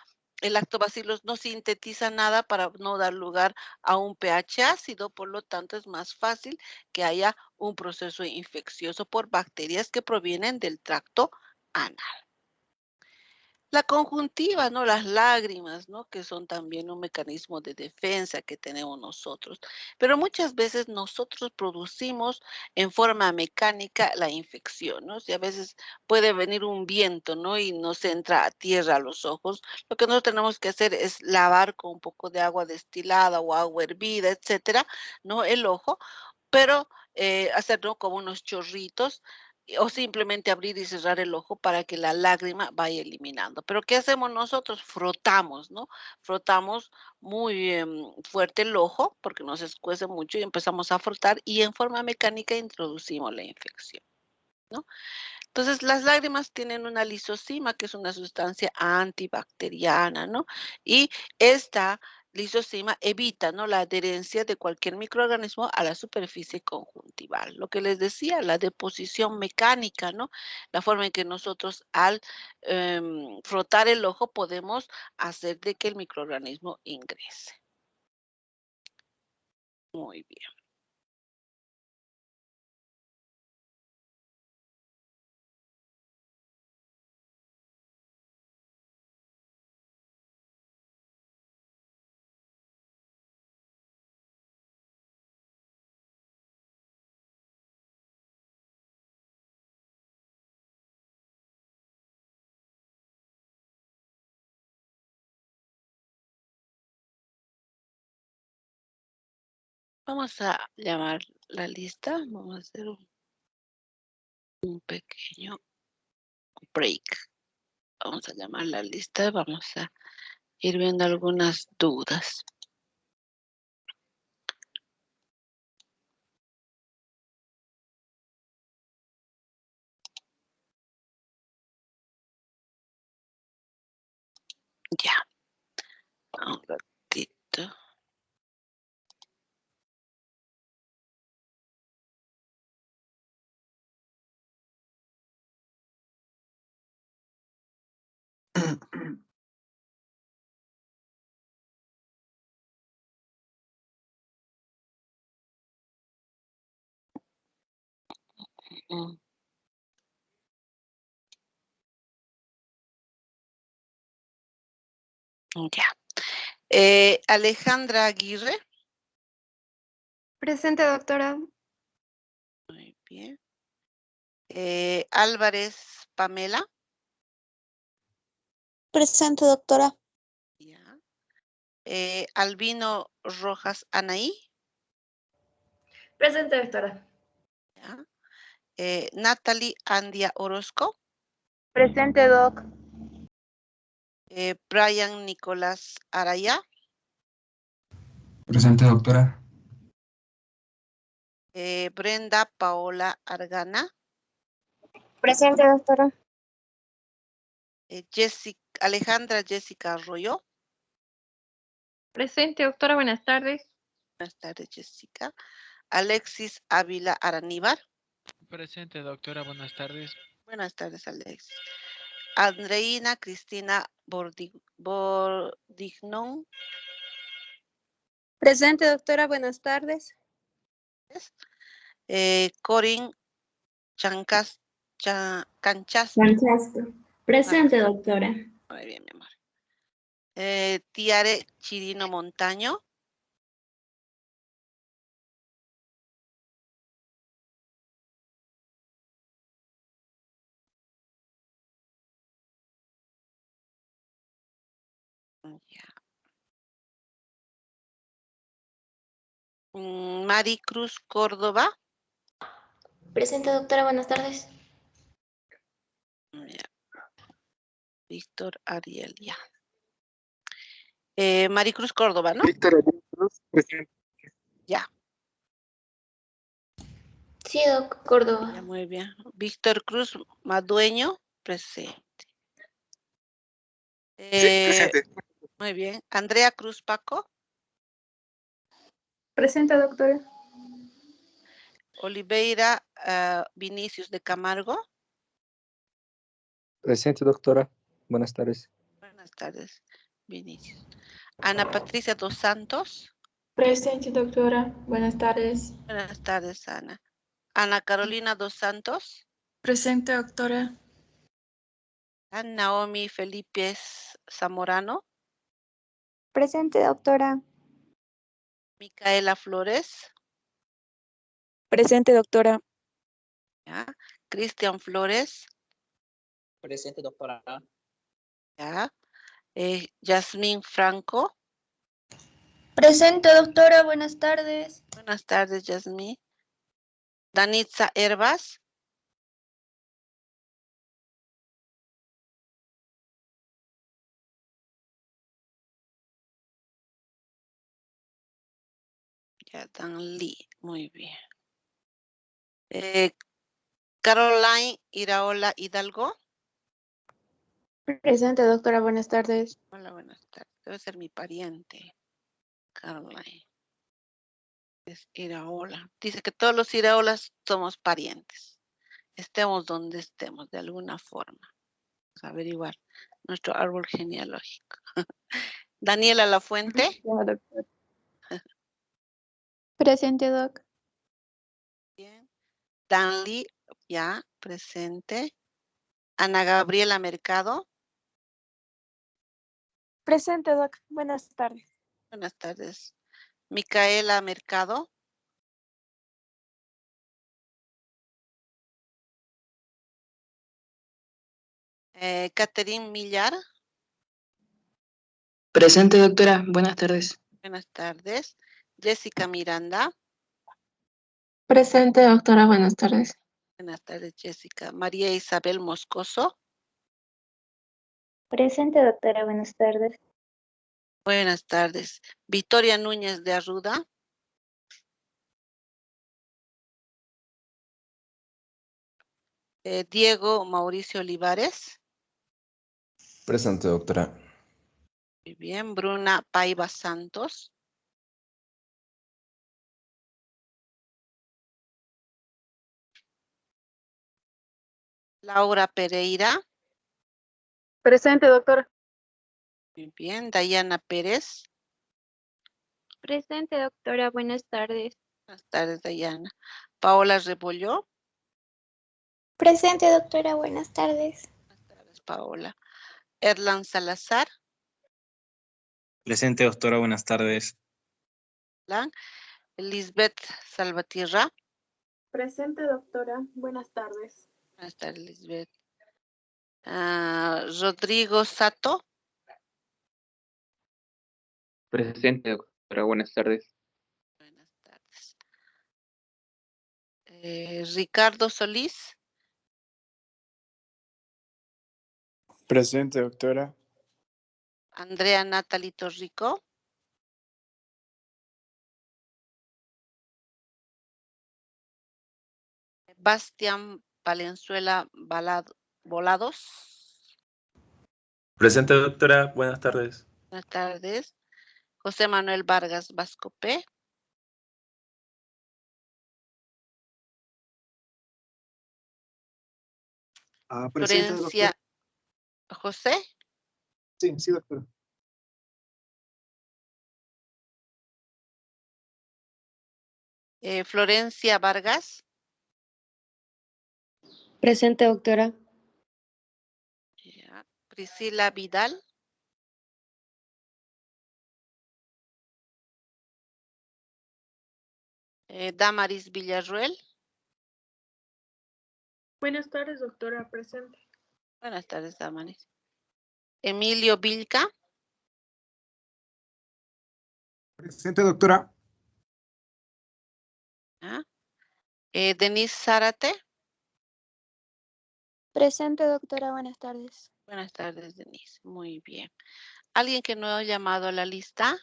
el lactobacillus no sintetiza nada para no dar lugar a un pH ácido, por lo tanto, es más fácil que haya un proceso infeccioso por bacterias que provienen del tracto anal. La conjuntiva, ¿no? Las lágrimas, ¿no? Que son también un mecanismo de defensa que tenemos nosotros. Pero muchas veces nosotros producimos en forma mecánica la infección, ¿no? Si a veces puede venir un viento, ¿no? Y nos entra a tierra a los ojos, lo que nosotros tenemos que hacer es lavar con un poco de agua destilada o agua hervida, etcétera, ¿no? El ojo, pero hacerlo como unos chorritos o simplemente abrir y cerrar el ojo para que la lágrima vaya eliminando. Pero ¿qué hacemos nosotros? Frotamos, ¿no? Frotamos muy fuerte el ojo porque nos escuece mucho y empezamos a frotar y en forma mecánica introducimos la infección, ¿no? Entonces, las lágrimas tienen una lisosima, que es una sustancia antibacteriana, ¿no? Y esta lisosima evita, ¿no?, la adherencia de cualquier microorganismo a la superficie conjuntival. Lo que les decía, la deposición mecánica, ¿no? La forma en que nosotros al frotar el ojo podemos hacer de que el microorganismo ingrese. Muy bien. Vamos a llamar la lista. Vamos a hacer un pequeño break. Vamos a llamar la lista, vamos a ir viendo algunas dudas. Ya, un ratito. Mm, Ya. Alejandra Aguirre. Presente, doctora. Muy bien. Álvarez Pamela. Presente, doctora. Ya. Albino Rojas Anaí. Presente, doctora. Ya. Natalie Andia Orozco. Presente, doc. Brian Nicolás Araya. Presente, doctora. Brenda Paola Argana. Presente, doctora. Alejandra Jessica Arroyo. Presente, doctora. Buenas tardes. Buenas tardes, Jessica. Alexis Ávila Araníbar. Presente, doctora. Buenas tardes. Buenas tardes, Alexis. Andreina Cristina Bordignon. Presente, doctora. Buenas tardes. Corin Canchasto. Francesco. Presente, doctora. Muy bien, mi amor. Tiare Chirino Montaño. Ya. Maricruz Córdoba. Presente, doctora. Buenas tardes. Ya. Víctor Ariel, ya. Maricruz Córdoba, ¿no? Víctor Ariel Cruz, presente. Ya, Sí, doc. Córdoba. ya, muy bien. Víctor Cruz Madueño, presente. Sí, presente. Muy bien. Andrea Cruz Paco. Presente, doctora. Oliveira Vinicius de Camargo. Presente, doctora. Buenas tardes. Buenas tardes, Vinicius. Ana Patricia dos Santos. Presente, doctora. Buenas tardes. Buenas tardes, Ana. Ana Carolina dos Santos. Presente, doctora. Naomi Felipe Zamorano. Presente, doctora. Micaela Flores. Presente, doctora. Ya. Cristian Flores. Presente, doctora. Ya. Yasmín Franco. Presente, doctora. Buenas tardes. Buenas tardes, Yasmín. Danitza Herbas. Ya, Dan Lee. Muy bien. Caroline Iraola Hidalgo. Presente, doctora. Buenas tardes. Hola, buenas tardes. Debe ser mi pariente. Caroline. Es Iraola. Dice que todos los Iraolas somos parientes. Estemos donde estemos, de alguna forma. Vamos a averiguar nuestro árbol genealógico. Daniela Lafuente. Ya, doctora. Presente, doc. Bien. Danly, ya, presente. Ana Gabriela Mercado. Presente, doc. Buenas tardes. Buenas tardes. Micaela Mercado. Catherine Millar. Presente, doctora. Buenas tardes. Buenas tardes. Jessica Miranda. Presente, doctora. Buenas tardes. Buenas tardes, Jessica. María Isabel Moscoso. Presente, doctora. Buenas tardes. Buenas tardes. Victoria Núñez de Arruda. Diego Mauricio Olivares. Presente, doctora. Muy bien. Bruna Paiva Santos. Laura Pereira. Presente, doctora. Muy bien. Dayana Pérez. Presente, doctora. Buenas tardes. Buenas tardes, Dayana. Paola Rebolló. Presente, doctora. Buenas tardes. Buenas tardes, Paola. Erlan Salazar. Presente, doctora, buenas tardes. Lisbeth Salvatierra. Presente, doctora. Buenas tardes. Buenas tardes, Lisbeth. Rodrigo Sato. Presente, doctora. Buenas tardes. Buenas tardes. Ricardo Solís. Presente, doctora. Andrea Natalie Torrico. Bastián Valenzuela Volados. Presente, doctora. Buenas tardes. Buenas tardes. José Manuel Vargas Vascopé. Presente, Florencia doctora. José. Sí, sí, doctora. Florencia Vargas. Presente, doctora. Ya. Priscila Vidal. Damaris Villarruel. Buenas tardes, doctora. Presente. Buenas tardes, Damaris. Emilio Vilca. Presente, doctora. ¿Ah? Denise Zárate. Presente, doctora. Buenas tardes. Buenas tardes, Denise. Muy bien. ¿Alguien que no ha llamado a la lista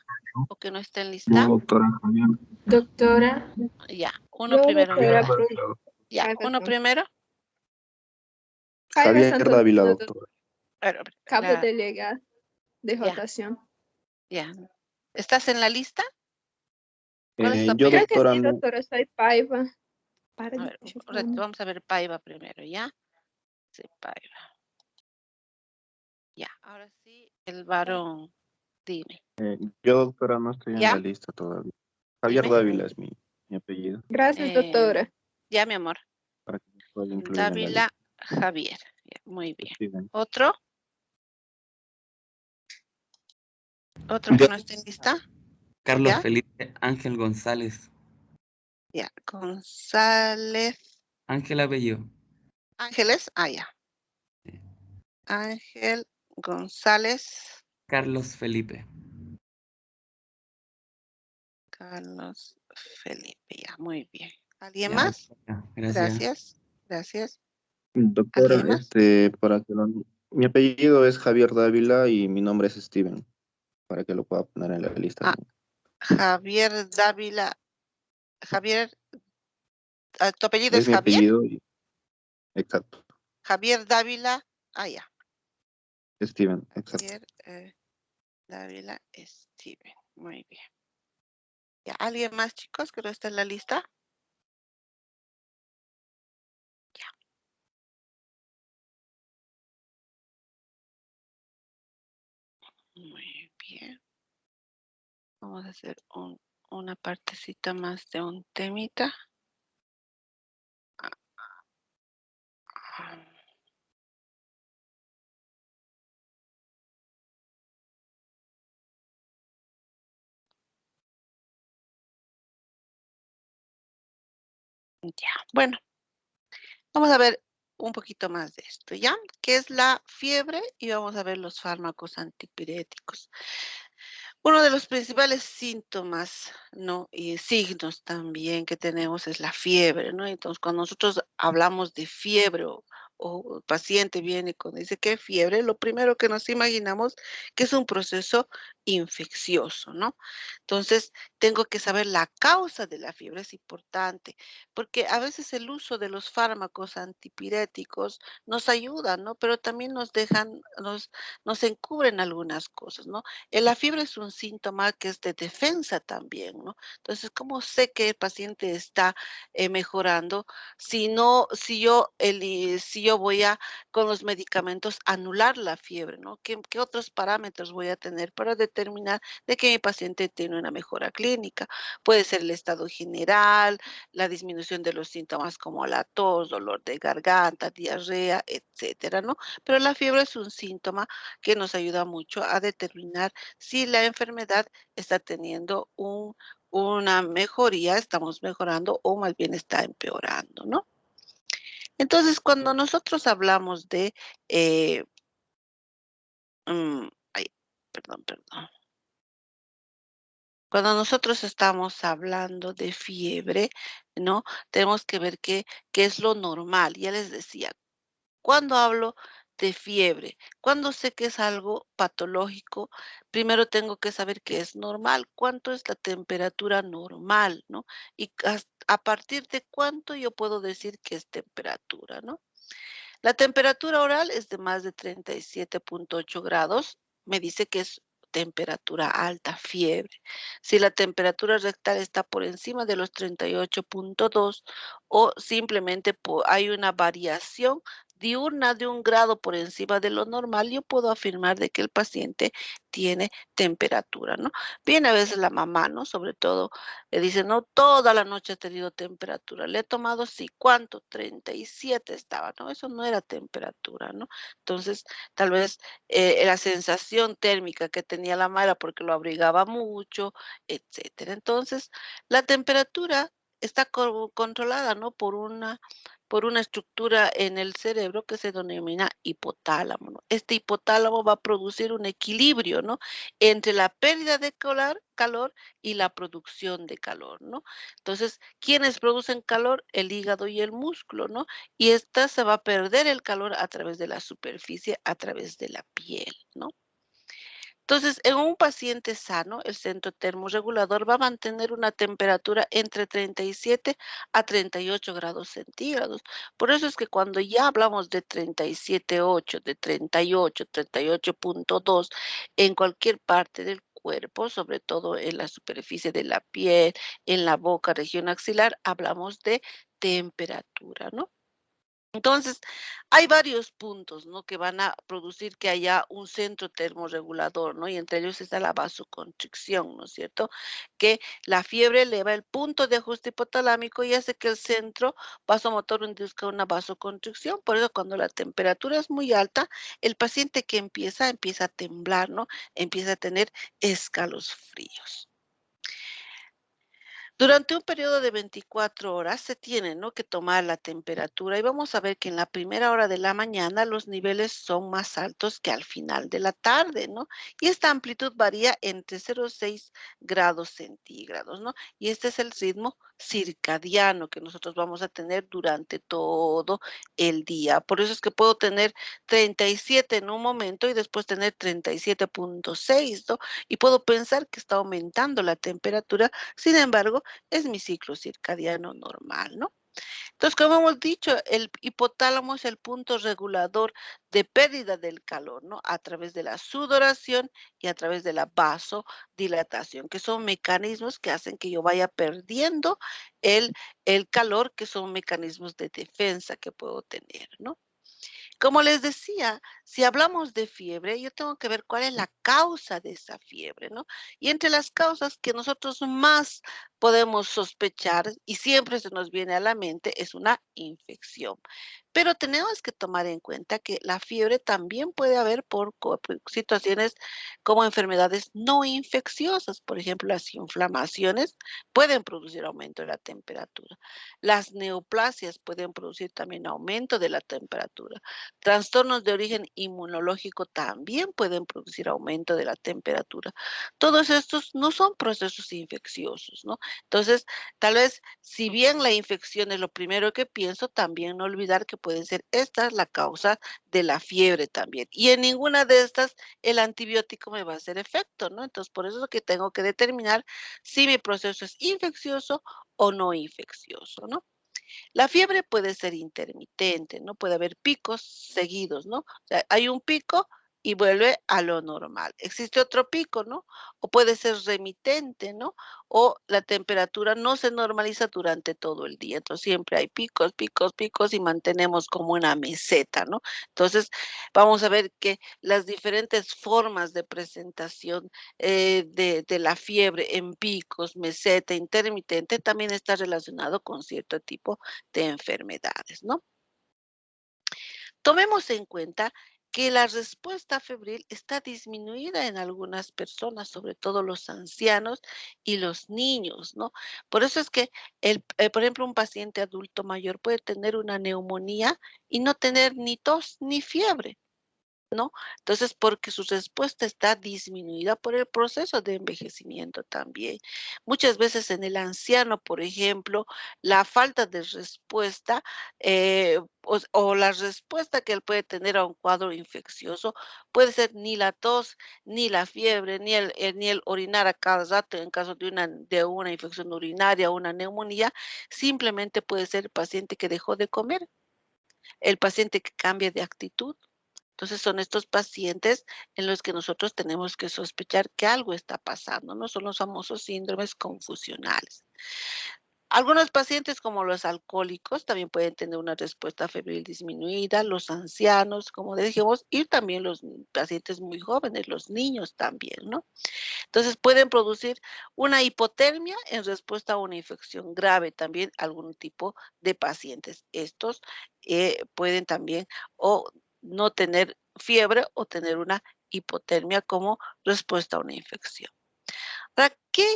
o que no está en lista? doctora Javier. Doctora. Ya, uno primero. Ya, uno primero. Javier Dávila, doctora. Bueno, Cabo la- delegado de Ya. votación. ya. ¿Estás en la lista? ¿Cuál es tu Yo, apellido? doctora, Sí, no. doctora, soy Paiva. A ver, un ratito, vamos a ver Paiva primero, ¿ya? Sí, Paiva. Ya, ahora sí, el varón, dime. Yo, doctora, no estoy en ¿Ya? la lista todavía. Javier Dime. Dávila es mi apellido, Gracias, Eh, doctora. Ya, mi amor. para que me pueda incluir en la Dávila lista. Javier. Ya, muy bien. Steven. ¿Otro? ¿Otro que no esté en lista? Carlos ¿Ya? Felipe Ángel González. Ya, González. Ángel apellido. Ángeles, ya. Ángel González. Carlos Felipe. Carlos Felipe, ya, muy bien. ¿Alguien Ya, más? gracias. Gracias. Doctora, ¿Alguien más? mi apellido es Javier Dávila y mi nombre es Steven, para que lo pueda poner en la lista. Ah, Javier Dávila. Javier, ¿tu apellido es Es mi Javier? apellido, exacto. Javier Dávila, ya. Steven, exacto. Javier Dávila Steven, muy bien. ¿Ya? ¿Alguien más, chicos, que no está en la lista? Ya. Muy bien. Vamos a hacer una partecita más de un temita. Ya, bueno, vamos a ver un poquito más de esto, ¿ya? ¿Qué es la fiebre? Y vamos a ver los fármacos antipiréticos. Uno de los principales síntomas, ¿no? Y signos también que tenemos es la fiebre, ¿no? Entonces, cuando nosotros hablamos de fiebre o el paciente viene cuando dice que fiebre, lo primero que nos imaginamos que es un proceso infeccioso, ¿no? Entonces, tengo que saber la causa de la fiebre, es importante, porque a veces el uso de los fármacos antipiréticos nos ayuda, ¿no? Pero también nos encubren algunas cosas, ¿no? La fiebre es un síntoma que es de defensa también, ¿no? Entonces, ¿cómo sé que el paciente está mejorando si no, si yo voy a, con los medicamentos, anular la fiebre, ¿no? ¿Qué otros parámetros voy a tener para determinar de que mi paciente tiene una mejora clínica? Puede ser el estado general, la disminución de los síntomas como la tos, dolor de garganta, diarrea, etcétera, ¿no? Pero la fiebre es un síntoma que nos ayuda mucho a determinar si la enfermedad está teniendo una mejoría, estamos mejorando o más bien está empeorando, ¿no? Entonces, cuando nosotros hablamos de, eh, ay, perdón. Cuando nosotros estamos hablando de fiebre, ¿no? Tenemos que ver qué es lo normal. Ya les decía, cuando hablo de fiebre, cuando sé que es algo patológico, primero tengo que saber que es normal, cuánto es la temperatura normal, ¿no? Y a partir de cuánto yo puedo decir que es temperatura, ¿no? La temperatura oral es de más de 37,8 grados. Me dice que es temperatura alta, fiebre. Si la temperatura rectal está por encima de los 38,2 o simplemente hay una variación diurna de 1 grado por encima de lo normal, yo puedo afirmar de que el paciente tiene temperatura, ¿no? Viene a veces la mamá, ¿no? Sobre todo, le dice, no, toda la noche ha tenido temperatura. Le he tomado, sí, ¿cuánto? 37 estaba, ¿no? Eso no era temperatura, ¿no? Entonces, tal vez la sensación térmica que tenía la mamá era porque lo abrigaba mucho, etcétera. Entonces, la temperatura está controlada, ¿no? Por por una estructura en el cerebro que se denomina hipotálamo, ¿no? Este hipotálamo va a producir un equilibrio, ¿no?, entre la pérdida de calor y la producción de calor, ¿no? Entonces, ¿quiénes producen calor? El hígado y el músculo, ¿no? Y esta se va a perder el calor a través de la superficie, a través de la piel, ¿no? Entonces, en un paciente sano, el centro termorregulador va a mantener una temperatura entre 37 a 38 grados centígrados. Por eso es que cuando ya hablamos de 37,8, de 38, 38,2 en cualquier parte del cuerpo, sobre todo en la superficie de la piel, en la boca, región axilar, hablamos de temperatura, ¿no? Entonces, hay varios puntos, ¿no?, que van a producir que haya un centro termorregulador, ¿no? Y entre ellos está la vasoconstricción, ¿no es cierto? Que la fiebre eleva el punto de ajuste hipotalámico y hace que el centro vasomotor induzca una vasoconstricción. Por eso, cuando la temperatura es muy alta, el paciente que empieza a temblar, ¿no? Empieza a tener escalofríos. Durante un periodo de 24 horas se tiene, ¿no?, que tomar la temperatura y vamos a ver que en la primera hora de la mañana los niveles son más altos que al final de la tarde, ¿no? Y esta amplitud varía entre 0,6 grados centígrados, ¿no? Y este es el ritmo circadiano que nosotros vamos a tener durante todo el día. Por eso es que puedo tener 37 en un momento y después tener 37,6, ¿no? Y puedo pensar que está aumentando la temperatura, sin embargo, es mi ciclo circadiano normal, ¿no? Entonces, como hemos dicho, el hipotálamo es el punto regulador de pérdida del calor, ¿no? A través de la sudoración y a través de la vasodilatación, que son mecanismos que hacen que yo vaya perdiendo el, el calor, que son mecanismos de defensa que puedo tener, ¿no? Como les decía, si hablamos de fiebre, yo tengo que ver cuál es la causa de esa fiebre, ¿no? Y entre las causas que nosotros más podemos sospechar y siempre se nos viene a la mente es una infección. Pero tenemos que tomar en cuenta que la fiebre también puede haber por situaciones como enfermedades no infecciosas. Por ejemplo, las inflamaciones pueden producir aumento de la temperatura. Las neoplasias pueden producir también aumento de la temperatura. Trastornos de origen inmunológico también pueden producir aumento de la temperatura. Todos estos no son procesos infecciosos, ¿no? Entonces, tal vez, si bien la infección es lo primero que pienso, también no olvidar que puede ser esta la causa de la fiebre también. Y en ninguna de estas el antibiótico me va a hacer efecto, ¿no? Entonces, por eso es que tengo que determinar si mi proceso es infeccioso o no infeccioso, ¿no? La fiebre puede ser intermitente, ¿no? Puede haber picos seguidos, ¿no? O sea, hay un pico y vuelve a lo normal. Existe otro pico, ¿no? O puede ser remitente, ¿no? O la temperatura no se normaliza durante todo el día. Entonces siempre hay picos, picos, picos y mantenemos como una meseta, ¿no? Entonces vamos a ver que las diferentes formas de presentación de la fiebre en picos, meseta, intermitente, también está relacionado con cierto tipo de enfermedades, ¿no? Tomemos en cuenta que la respuesta febril está disminuida en algunas personas, sobre todo los ancianos y los niños, ¿no? Por eso es que, por ejemplo, un paciente adulto mayor puede tener una neumonía y no tener ni tos ni fiebre, ¿no? Entonces, porque su respuesta está disminuida por el proceso de envejecimiento también. Muchas veces en el anciano, por ejemplo, la falta de respuesta o la respuesta que él puede tener a un cuadro infeccioso puede ser ni la tos, ni la fiebre, ni el orinar a cada rato en caso de una infección urinaria o una neumonía, simplemente puede ser el paciente que dejó de comer, el paciente que cambia de actitud. Entonces son estos pacientes en los que nosotros tenemos que sospechar que algo está pasando, no son los famosos síndromes confusionales. Algunos pacientes como los alcohólicos también pueden tener una respuesta febril disminuida, los ancianos, como dijimos, y también los pacientes muy jóvenes, los niños también, ¿no? Entonces pueden producir una hipotermia en respuesta a una infección grave, también algún tipo de pacientes. Estos pueden también o no tener fiebre o tener una hipotermia como respuesta a una infección. Ahora, ¿qué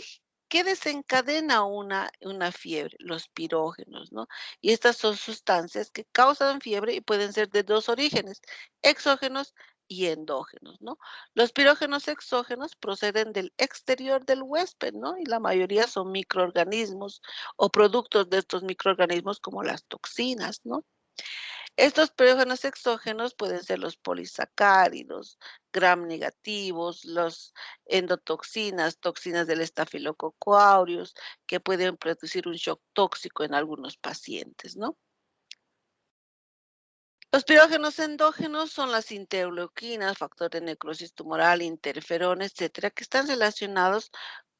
¿Qué desencadena una fiebre? Los pirógenos, ¿no? Y estas son sustancias que causan fiebre y pueden ser de dos orígenes, exógenos y endógenos, ¿no? Los pirógenos exógenos proceden del exterior del huésped, ¿no? Y la mayoría son microorganismos o productos de estos microorganismos como las toxinas, ¿no? Estos pirógenos exógenos pueden ser los polisacáridos, gram negativos, los endotoxinas, toxinas del estafilococo aureus, que pueden producir un shock tóxico en algunos pacientes, ¿no? Los pirógenos endógenos son las interleuquinas, factor de necrosis tumoral, interferón, etcétera, que están relacionados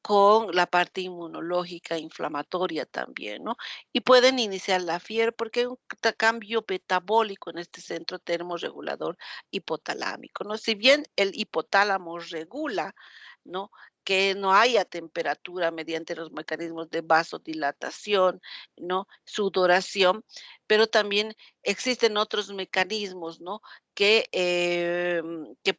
con la parte inmunológica, inflamatoria también, ¿no? Y pueden iniciar la fiebre porque hay un cambio metabólico en este centro termorregulador hipotalámico, ¿no? Si bien el hipotálamo regula, ¿no? Que no haya temperatura mediante los mecanismos de vasodilatación, ¿no? Sudoración, pero también existen otros mecanismos, ¿no? Que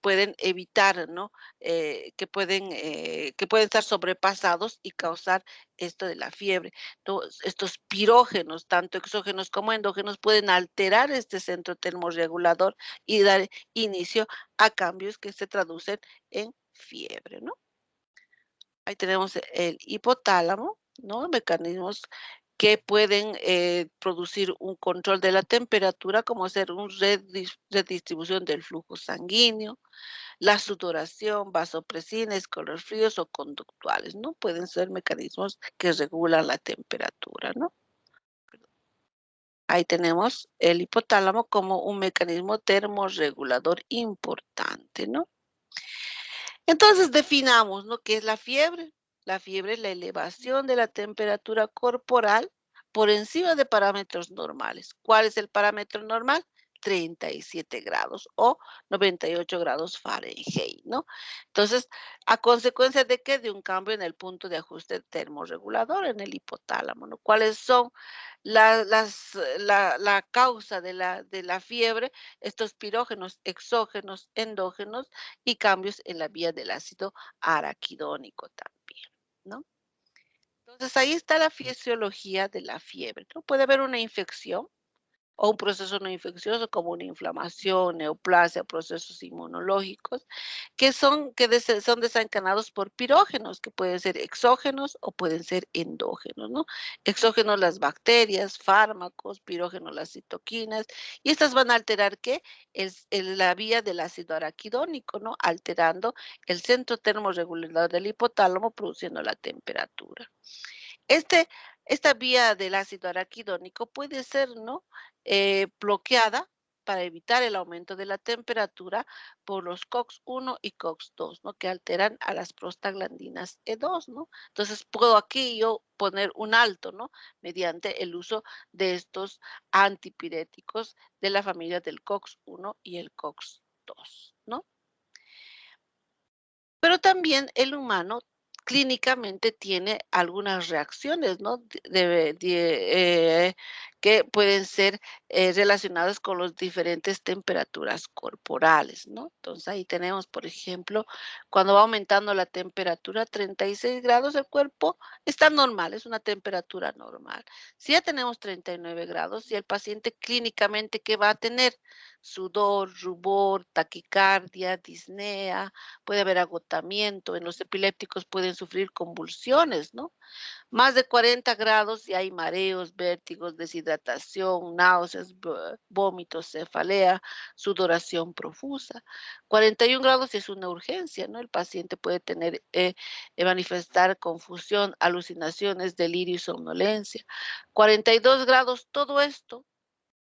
pueden evitar, ¿no? Que pueden estar sobrepasados y causar esto de la fiebre. Estos pirógenos, tanto exógenos como endógenos, pueden alterar este centro termorregulador y dar inicio a cambios que se traducen en fiebre, ¿no? Ahí tenemos el hipotálamo, ¿no? Mecanismos que pueden producir un control de la temperatura, como hacer una redistribución del flujo sanguíneo, la sudoración, vasopresina, escalofríos o conductuales, ¿no? Pueden ser mecanismos que regulan la temperatura, ¿no? Ahí tenemos el hipotálamo como un mecanismo termorregulador importante, ¿no? Entonces definamos, ¿no? ¿Qué es la fiebre? La fiebre es la elevación de la temperatura corporal por encima de parámetros normales. ¿Cuál es el parámetro normal? 37 grados o 98 grados Fahrenheit, ¿no? Entonces, ¿a consecuencia de qué? De un cambio en el punto de ajuste termorregulador en el hipotálamo, ¿no? ¿Cuáles son la causa de la fiebre? Estos pirógenos exógenos, endógenos y cambios en la vía del ácido araquidónico también, ¿no? Entonces, ahí está la fisiología de la fiebre, ¿no? Puede haber una infección o un proceso no infeccioso como una inflamación, neoplasia, procesos inmunológicos, son desencadenados por pirógenos, que pueden ser exógenos o pueden ser endógenos, ¿no? Exógenos las bacterias, fármacos, pirógenos las citoquinas, y estas van a alterar, ¿qué? La vía del ácido araquidónico, ¿no? Alterando el centro termorregulador del hipotálamo, produciendo la temperatura. Este, esta vía del ácido araquidónico puede ser, ¿no? Bloqueada para evitar el aumento de la temperatura por los COX-1 y COX-2, ¿no? Que alteran a las prostaglandinas E2, ¿no? Entonces puedo aquí yo poner un alto, ¿no? Mediante el uso de estos antipiréticos de la familia del COX-1 y el COX-2, ¿no? Pero también el humano clínicamente tiene algunas reacciones, ¿no? Que pueden ser relacionadas con las diferentes temperaturas corporales, ¿no? Entonces ahí tenemos, por ejemplo, cuando va aumentando la temperatura a 36 grados, el cuerpo está normal, es una temperatura normal. Si ya tenemos 39 grados, y el paciente clínicamente, ¿qué va a tener? Sudor, rubor, taquicardia, disnea, puede haber agotamiento, en los epilépticos pueden sufrir convulsiones, ¿no? Más de 40 grados y hay mareos, vértigos, deshidratación, náuseas, vómitos, cefalea, sudoración profusa. 41 grados es una urgencia, ¿no? El paciente puede tener, manifestar confusión, alucinaciones, delirio y somnolencia. 42 grados, todo esto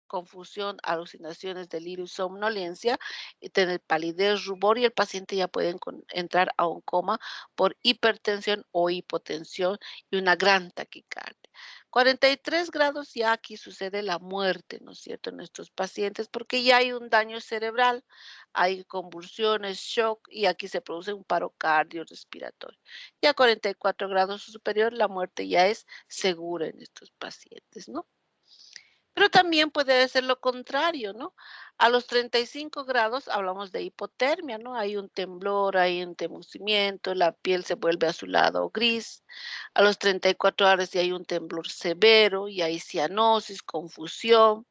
confusión, alucinaciones, delirio y somnolencia, y tener palidez, rubor, y el paciente ya puede entrar a un coma por hipertensión o hipotensión y una gran taquicardia. 43 grados, ya aquí sucede la muerte, ¿no es cierto?, en estos pacientes, porque ya hay un daño cerebral, hay convulsiones, shock, y aquí se produce un paro cardiorrespiratorio. Ya a 44 grados o superior, la muerte ya es segura en estos pacientes, ¿no? Pero también puede ser lo contrario, ¿no? A los 35 grados hablamos de hipotermia, ¿no? Hay un temblor, hay un entumecimiento, la piel se vuelve azulada o gris. A los 34 grados ya hay un temblor severo, y hay cianosis, confusión.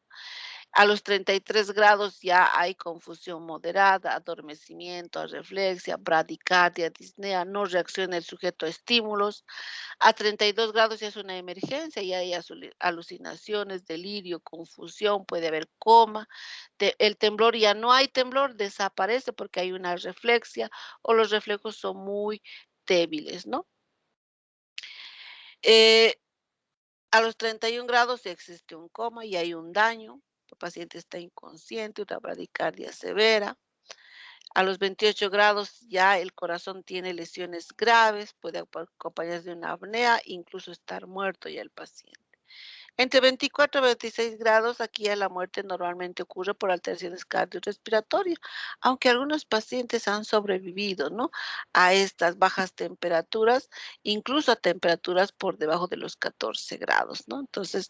A los 33 grados ya hay confusión moderada, adormecimiento, arreflexia, bradicardia, disnea, no reacciona el sujeto a estímulos. A 32 grados ya es una emergencia, ya hay alucinaciones, delirio, confusión, puede haber coma. El temblor, ya no hay temblor, desaparece porque hay una reflexia o los reflejos son muy débiles, ¿no? A los 31 grados ya existe un coma y hay un daño. El paciente está inconsciente, una bradicardia severa. A los 28 grados ya el corazón tiene lesiones graves, puede acompañarse de una apnea, incluso estar muerto ya el paciente. Entre 24 y 26 grados, aquí ya la muerte normalmente ocurre por alteraciones cardiorrespiratorias, aunque algunos pacientes han sobrevivido, ¿no?, a estas bajas temperaturas, incluso a temperaturas por debajo de los 14 grados, ¿no? Entonces,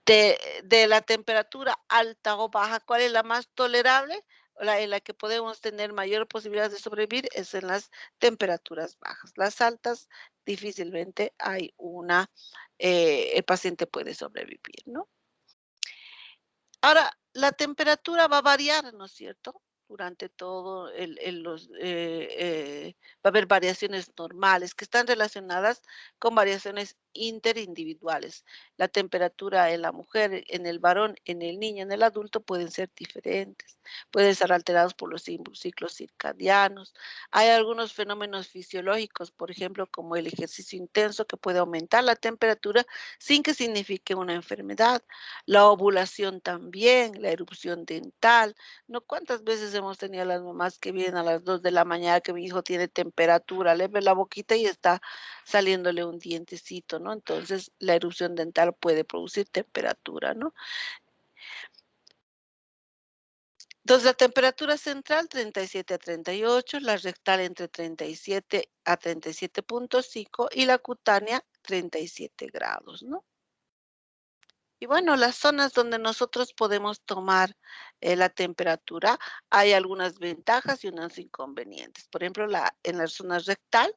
de la temperatura alta o baja, ¿cuál es la más tolerable? En la que podemos tener mayor posibilidad de sobrevivir es en las temperaturas bajas. Las altas, difícilmente hay el paciente puede sobrevivir, ¿no? Ahora, la temperatura va a variar, ¿no es cierto? Durante todo va a haber variaciones normales que están relacionadas con variaciones interindividuales. La temperatura en la mujer, en el varón, en el niño, en el adulto pueden ser diferentes. Pueden estar alterados por los ciclos circadianos. Hay algunos fenómenos fisiológicos, por ejemplo, como el ejercicio intenso, que puede aumentar la temperatura sin que signifique una enfermedad. La ovulación también, la erupción dental, ¿no? ¿Cuántas veces hemos tenido a las mamás que vienen a las 2 de la mañana que mi hijo tiene temperatura, le ve la boquita y está saliéndole un dientecito, ¿no? Entonces, la erupción dental puede producir temperatura, ¿no? Entonces, la temperatura central 37 a 38, la rectal entre 37 a 37.5 y la cutánea 37 grados, ¿no? Y bueno, las zonas donde nosotros podemos tomar la temperatura, hay algunas ventajas y unos inconvenientes. Por ejemplo, en la zona rectal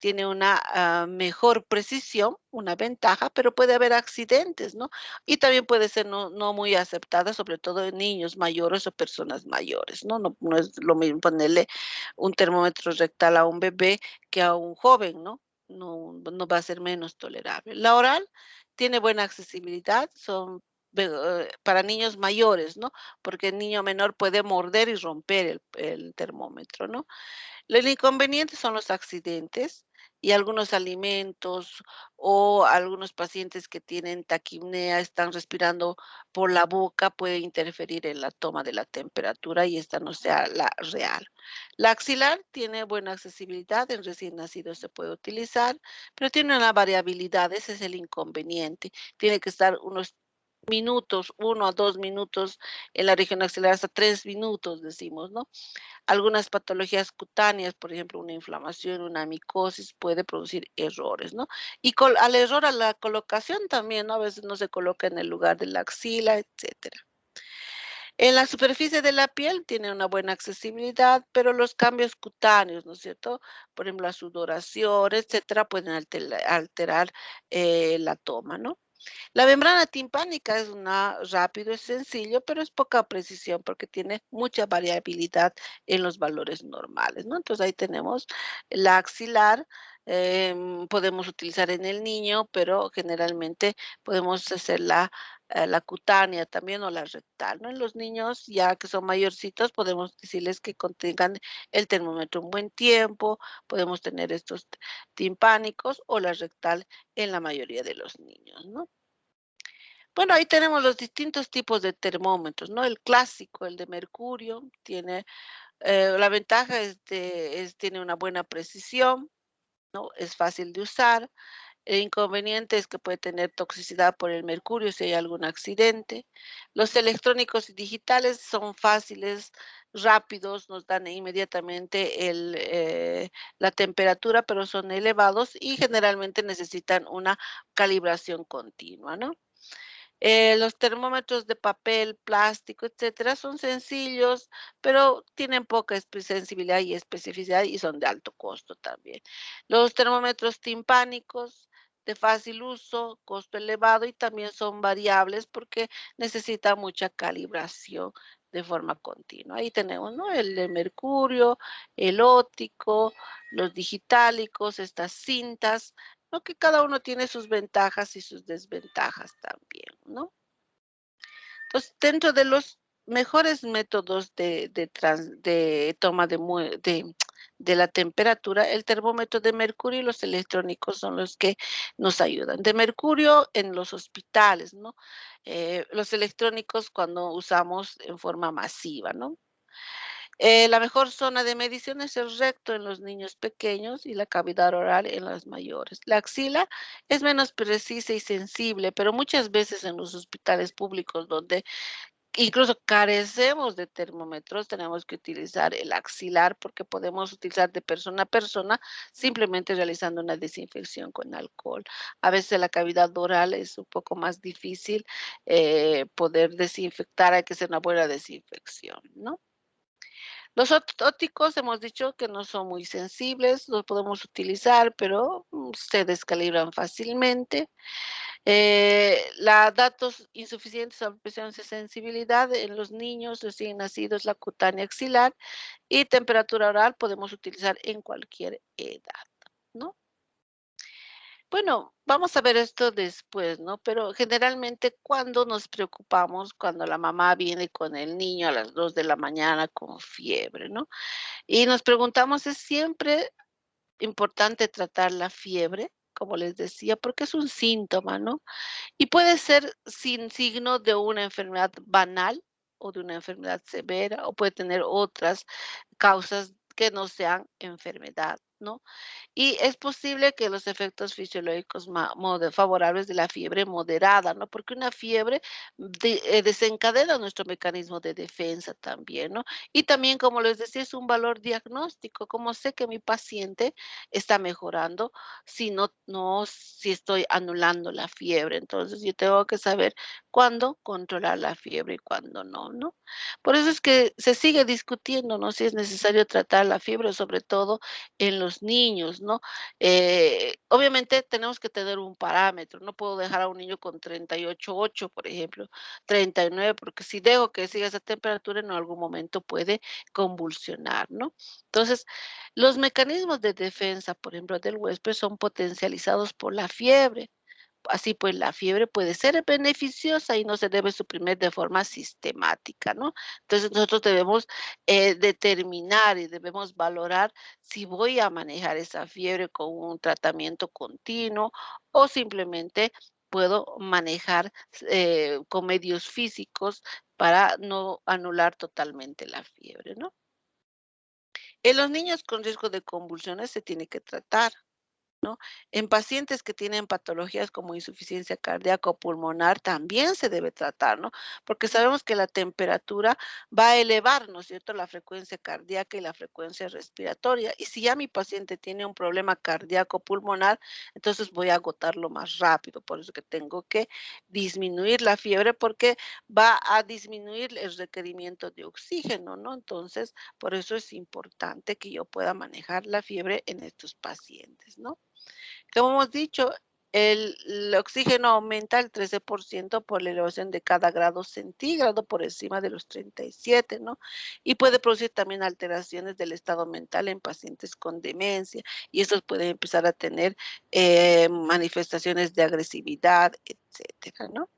tiene una mejor precisión, una ventaja, pero puede haber accidentes, ¿no? Y también puede ser no muy aceptada, sobre todo en niños mayores o personas mayores, ¿no? No es lo mismo ponerle un termómetro rectal a un bebé que a un joven, ¿no? No va a ser menos tolerable. La oral tiene buena accesibilidad, son para niños mayores, ¿no? Porque el niño menor puede morder y romper el termómetro, ¿no? El inconveniente son los accidentes y algunos alimentos o algunos pacientes que tienen taquipnea, están respirando por la boca, puede interferir en la toma de la temperatura y esta no sea la real. La axilar tiene buena accesibilidad, en recién nacidos se puede utilizar, pero tiene una variabilidad, ese es el inconveniente. Tiene que estar unos minutos, 1 a 2 minutos en la región axilar, hasta 3 minutos, decimos, ¿no? Algunas patologías cutáneas, por ejemplo, una inflamación, una micosis, puede producir errores, ¿no? Y al error a la colocación también, ¿no? A veces no se coloca en el lugar de la axila, etcétera. En la superficie de la piel tiene una buena accesibilidad, pero los cambios cutáneos, ¿no es cierto? Por ejemplo, la sudoración, etcétera, pueden alterar la toma, ¿no? La membrana timpánica es rápido, es sencillo, pero es poca precisión porque tiene mucha variabilidad en los valores normales, ¿no? Entonces ahí tenemos la axilar, podemos utilizar en el niño, pero generalmente podemos hacer la cutánea también o la rectal, ¿no? En los niños ya que son mayorcitos podemos decirles que contengan el termómetro un buen tiempo, podemos tener estos timpánicos o la rectal en la mayoría de los niños, ¿no? Bueno, ahí tenemos los distintos tipos de termómetros, ¿no? El clásico, el de mercurio, tiene la ventaja tiene una buena precisión, ¿no? Es fácil de usar. El inconveniente es que puede tener toxicidad por el mercurio si hay algún accidente. Los electrónicos y digitales son fáciles, rápidos, nos dan inmediatamente la temperatura, pero son elevados y generalmente necesitan una calibración continua, ¿no? Los termómetros de papel, plástico, etcétera, son sencillos, pero tienen poca sensibilidad y especificidad y son de alto costo también. Los termómetros timpánicos de fácil uso, costo elevado y también son variables porque necesita mucha calibración de forma continua. Ahí tenemos, ¿no? El de mercurio, el óptico, los digitálicos, estas cintas, ¿no? Que cada uno tiene sus ventajas y sus desventajas también, ¿no? Entonces, dentro de los mejores métodos de toma de la temperatura, el termómetro de mercurio y los electrónicos son los que nos ayudan. De mercurio en los hospitales, ¿no? Los electrónicos cuando usamos en forma masiva, ¿no? La mejor zona de medición es el recto en los niños pequeños y la cavidad oral en los mayores. La axila es menos precisa y sensible, pero muchas veces en los hospitales públicos donde incluso carecemos de termómetros, tenemos que utilizar el axilar porque podemos utilizar de persona a persona simplemente realizando una desinfección con alcohol. A veces la cavidad oral es un poco más difícil poder desinfectar, hay que hacer una buena desinfección, ¿no? Los ópticos hemos dicho que no son muy sensibles, los podemos utilizar, pero se descalibran fácilmente. Datos insuficientes o presión de sensibilidad en los niños recién nacidos, la cutánea axilar y temperatura oral podemos utilizar en cualquier edad, ¿no? Bueno, vamos a ver esto después, ¿no? Pero generalmente cuando nos preocupamos, cuando la mamá viene con el niño a las 2 de la mañana con fiebre, ¿no? Y nos preguntamos, ¿es siempre importante tratar la fiebre? Como les decía, porque es un síntoma, ¿no? Y puede ser sin signo de una enfermedad banal o de una enfermedad severa, o puede tener otras causas que no sean enfermedad, ¿no? Y es posible que los efectos fisiológicos favorables de la fiebre moderada, ¿no? Porque una fiebre desencadena nuestro mecanismo de defensa también, ¿no? Y también, como les decía, es un valor diagnóstico. Como sé que mi paciente está mejorando si estoy anulando la fiebre. Entonces, yo tengo que saber cuándo controlar la fiebre y cuándo no, ¿no? Por eso es que se sigue discutiendo, ¿no? Si es necesario tratar la fiebre, sobre todo en los niños, ¿no? Obviamente tenemos que tener un parámetro, no puedo dejar a un niño con 38,8, por ejemplo, 39, porque si dejo que siga esa temperatura, en algún momento puede convulsionar, ¿no? Entonces, los mecanismos de defensa, por ejemplo, del huésped son potencializados por la fiebre. Así pues, la fiebre puede ser beneficiosa y no se debe suprimir de forma sistemática, ¿no? Entonces, nosotros debemos determinar y debemos valorar si voy a manejar esa fiebre con un tratamiento continuo o simplemente puedo manejar con medios físicos para no anular totalmente la fiebre, ¿no? En los niños con riesgo de convulsiones se tiene que tratar, ¿no? En pacientes que tienen patologías como insuficiencia cardíaca o pulmonar también se debe tratar, ¿no? Porque sabemos que la temperatura va a elevar, ¿no es cierto?, la frecuencia cardíaca y la frecuencia respiratoria. Y si ya mi paciente tiene un problema cardíaco pulmonar, entonces voy a agotarlo más rápido. Por eso que tengo que disminuir la fiebre porque va a disminuir el requerimiento de oxígeno, ¿no? Entonces, por eso es importante que yo pueda manejar la fiebre en estos pacientes, ¿no? Como hemos dicho, el oxígeno aumenta el 13% por la elevación de cada grado centígrado por encima de los 37, ¿no? Y puede producir también alteraciones del estado mental en pacientes con demencia y estos pueden empezar a tener manifestaciones de agresividad, etcétera, ¿no?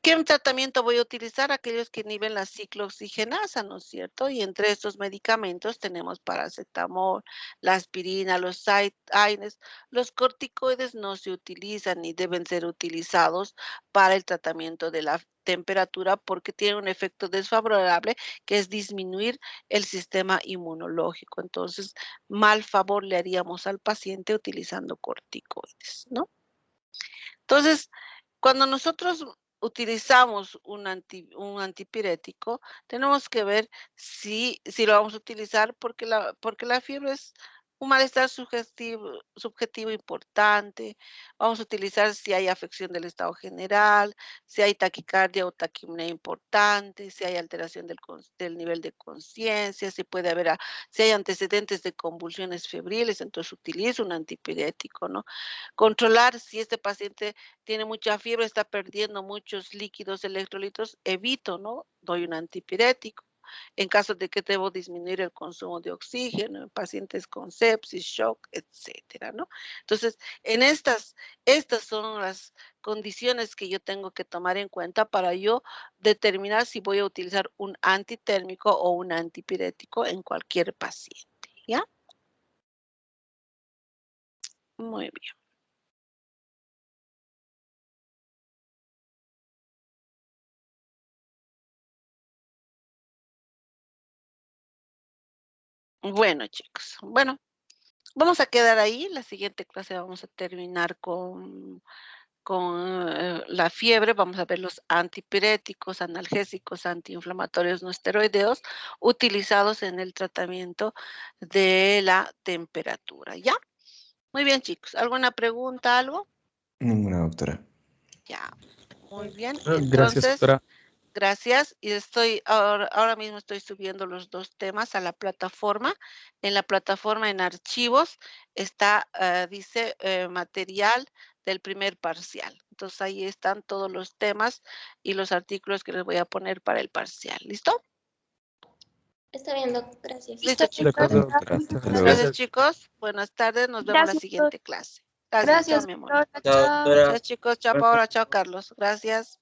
¿Qué tratamiento voy a utilizar? Aquellos que inhiben la ciclooxigenasa, ¿no es cierto? Y entre estos medicamentos tenemos paracetamol, la aspirina, los AINES. Los corticoides no se utilizan ni deben ser utilizados para el tratamiento de la temperatura porque tienen un efecto desfavorable que es disminuir el sistema inmunológico. Entonces, mal favor le haríamos al paciente utilizando corticoides, ¿no? Entonces, cuando nosotros utilizamos un antipirético, tenemos que ver si lo vamos a utilizar porque la fiebre es Un malestar subjetivo importante. Vamos a utilizar si hay afección del estado general, si hay taquicardia o taquipnea importante, si hay alteración del nivel de conciencia, si puede haber, si hay antecedentes de convulsiones febriles, entonces utilizo un antipirético, ¿no? Controlar si este paciente tiene mucha fiebre, está perdiendo muchos líquidos, electrolitos, evito, ¿no? Doy un antipirético. En caso de que debo disminuir el consumo de oxígeno en pacientes con sepsis, shock, etcétera, ¿no? Entonces, estas son las condiciones que yo tengo que tomar en cuenta para yo determinar si voy a utilizar un antitérmico o un antipirético en cualquier paciente, ¿ya? Muy bien. Bueno, chicos, bueno, vamos a quedar ahí. La siguiente clase vamos a terminar con la fiebre. Vamos a ver los antipiréticos, analgésicos, antiinflamatorios no esteroideos utilizados en el tratamiento de la temperatura, ¿ya? Muy bien, chicos. ¿Alguna pregunta, algo? Ninguna, doctora. Ya, muy bien. Gracias, Entonces, doctora. gracias. Y ahora mismo estoy subiendo los dos temas a la plataforma. En la plataforma en archivos está, dice, material del primer parcial. Entonces ahí están todos los temas y los artículos que les voy a poner para el parcial. ¿Listo? Está bien, gracias. Listo, De chicos. acuerdo, doctora. doctora. Hasta luego. Gracias, chicos. Buenas tardes. Nos vemos en la Gracias, siguiente clase. Gracias, chao, Gracias, mi amor. doctora. Chao, Chao. doctora. Chao, chicos. Chao, Paola. Chao, Carlos. Gracias.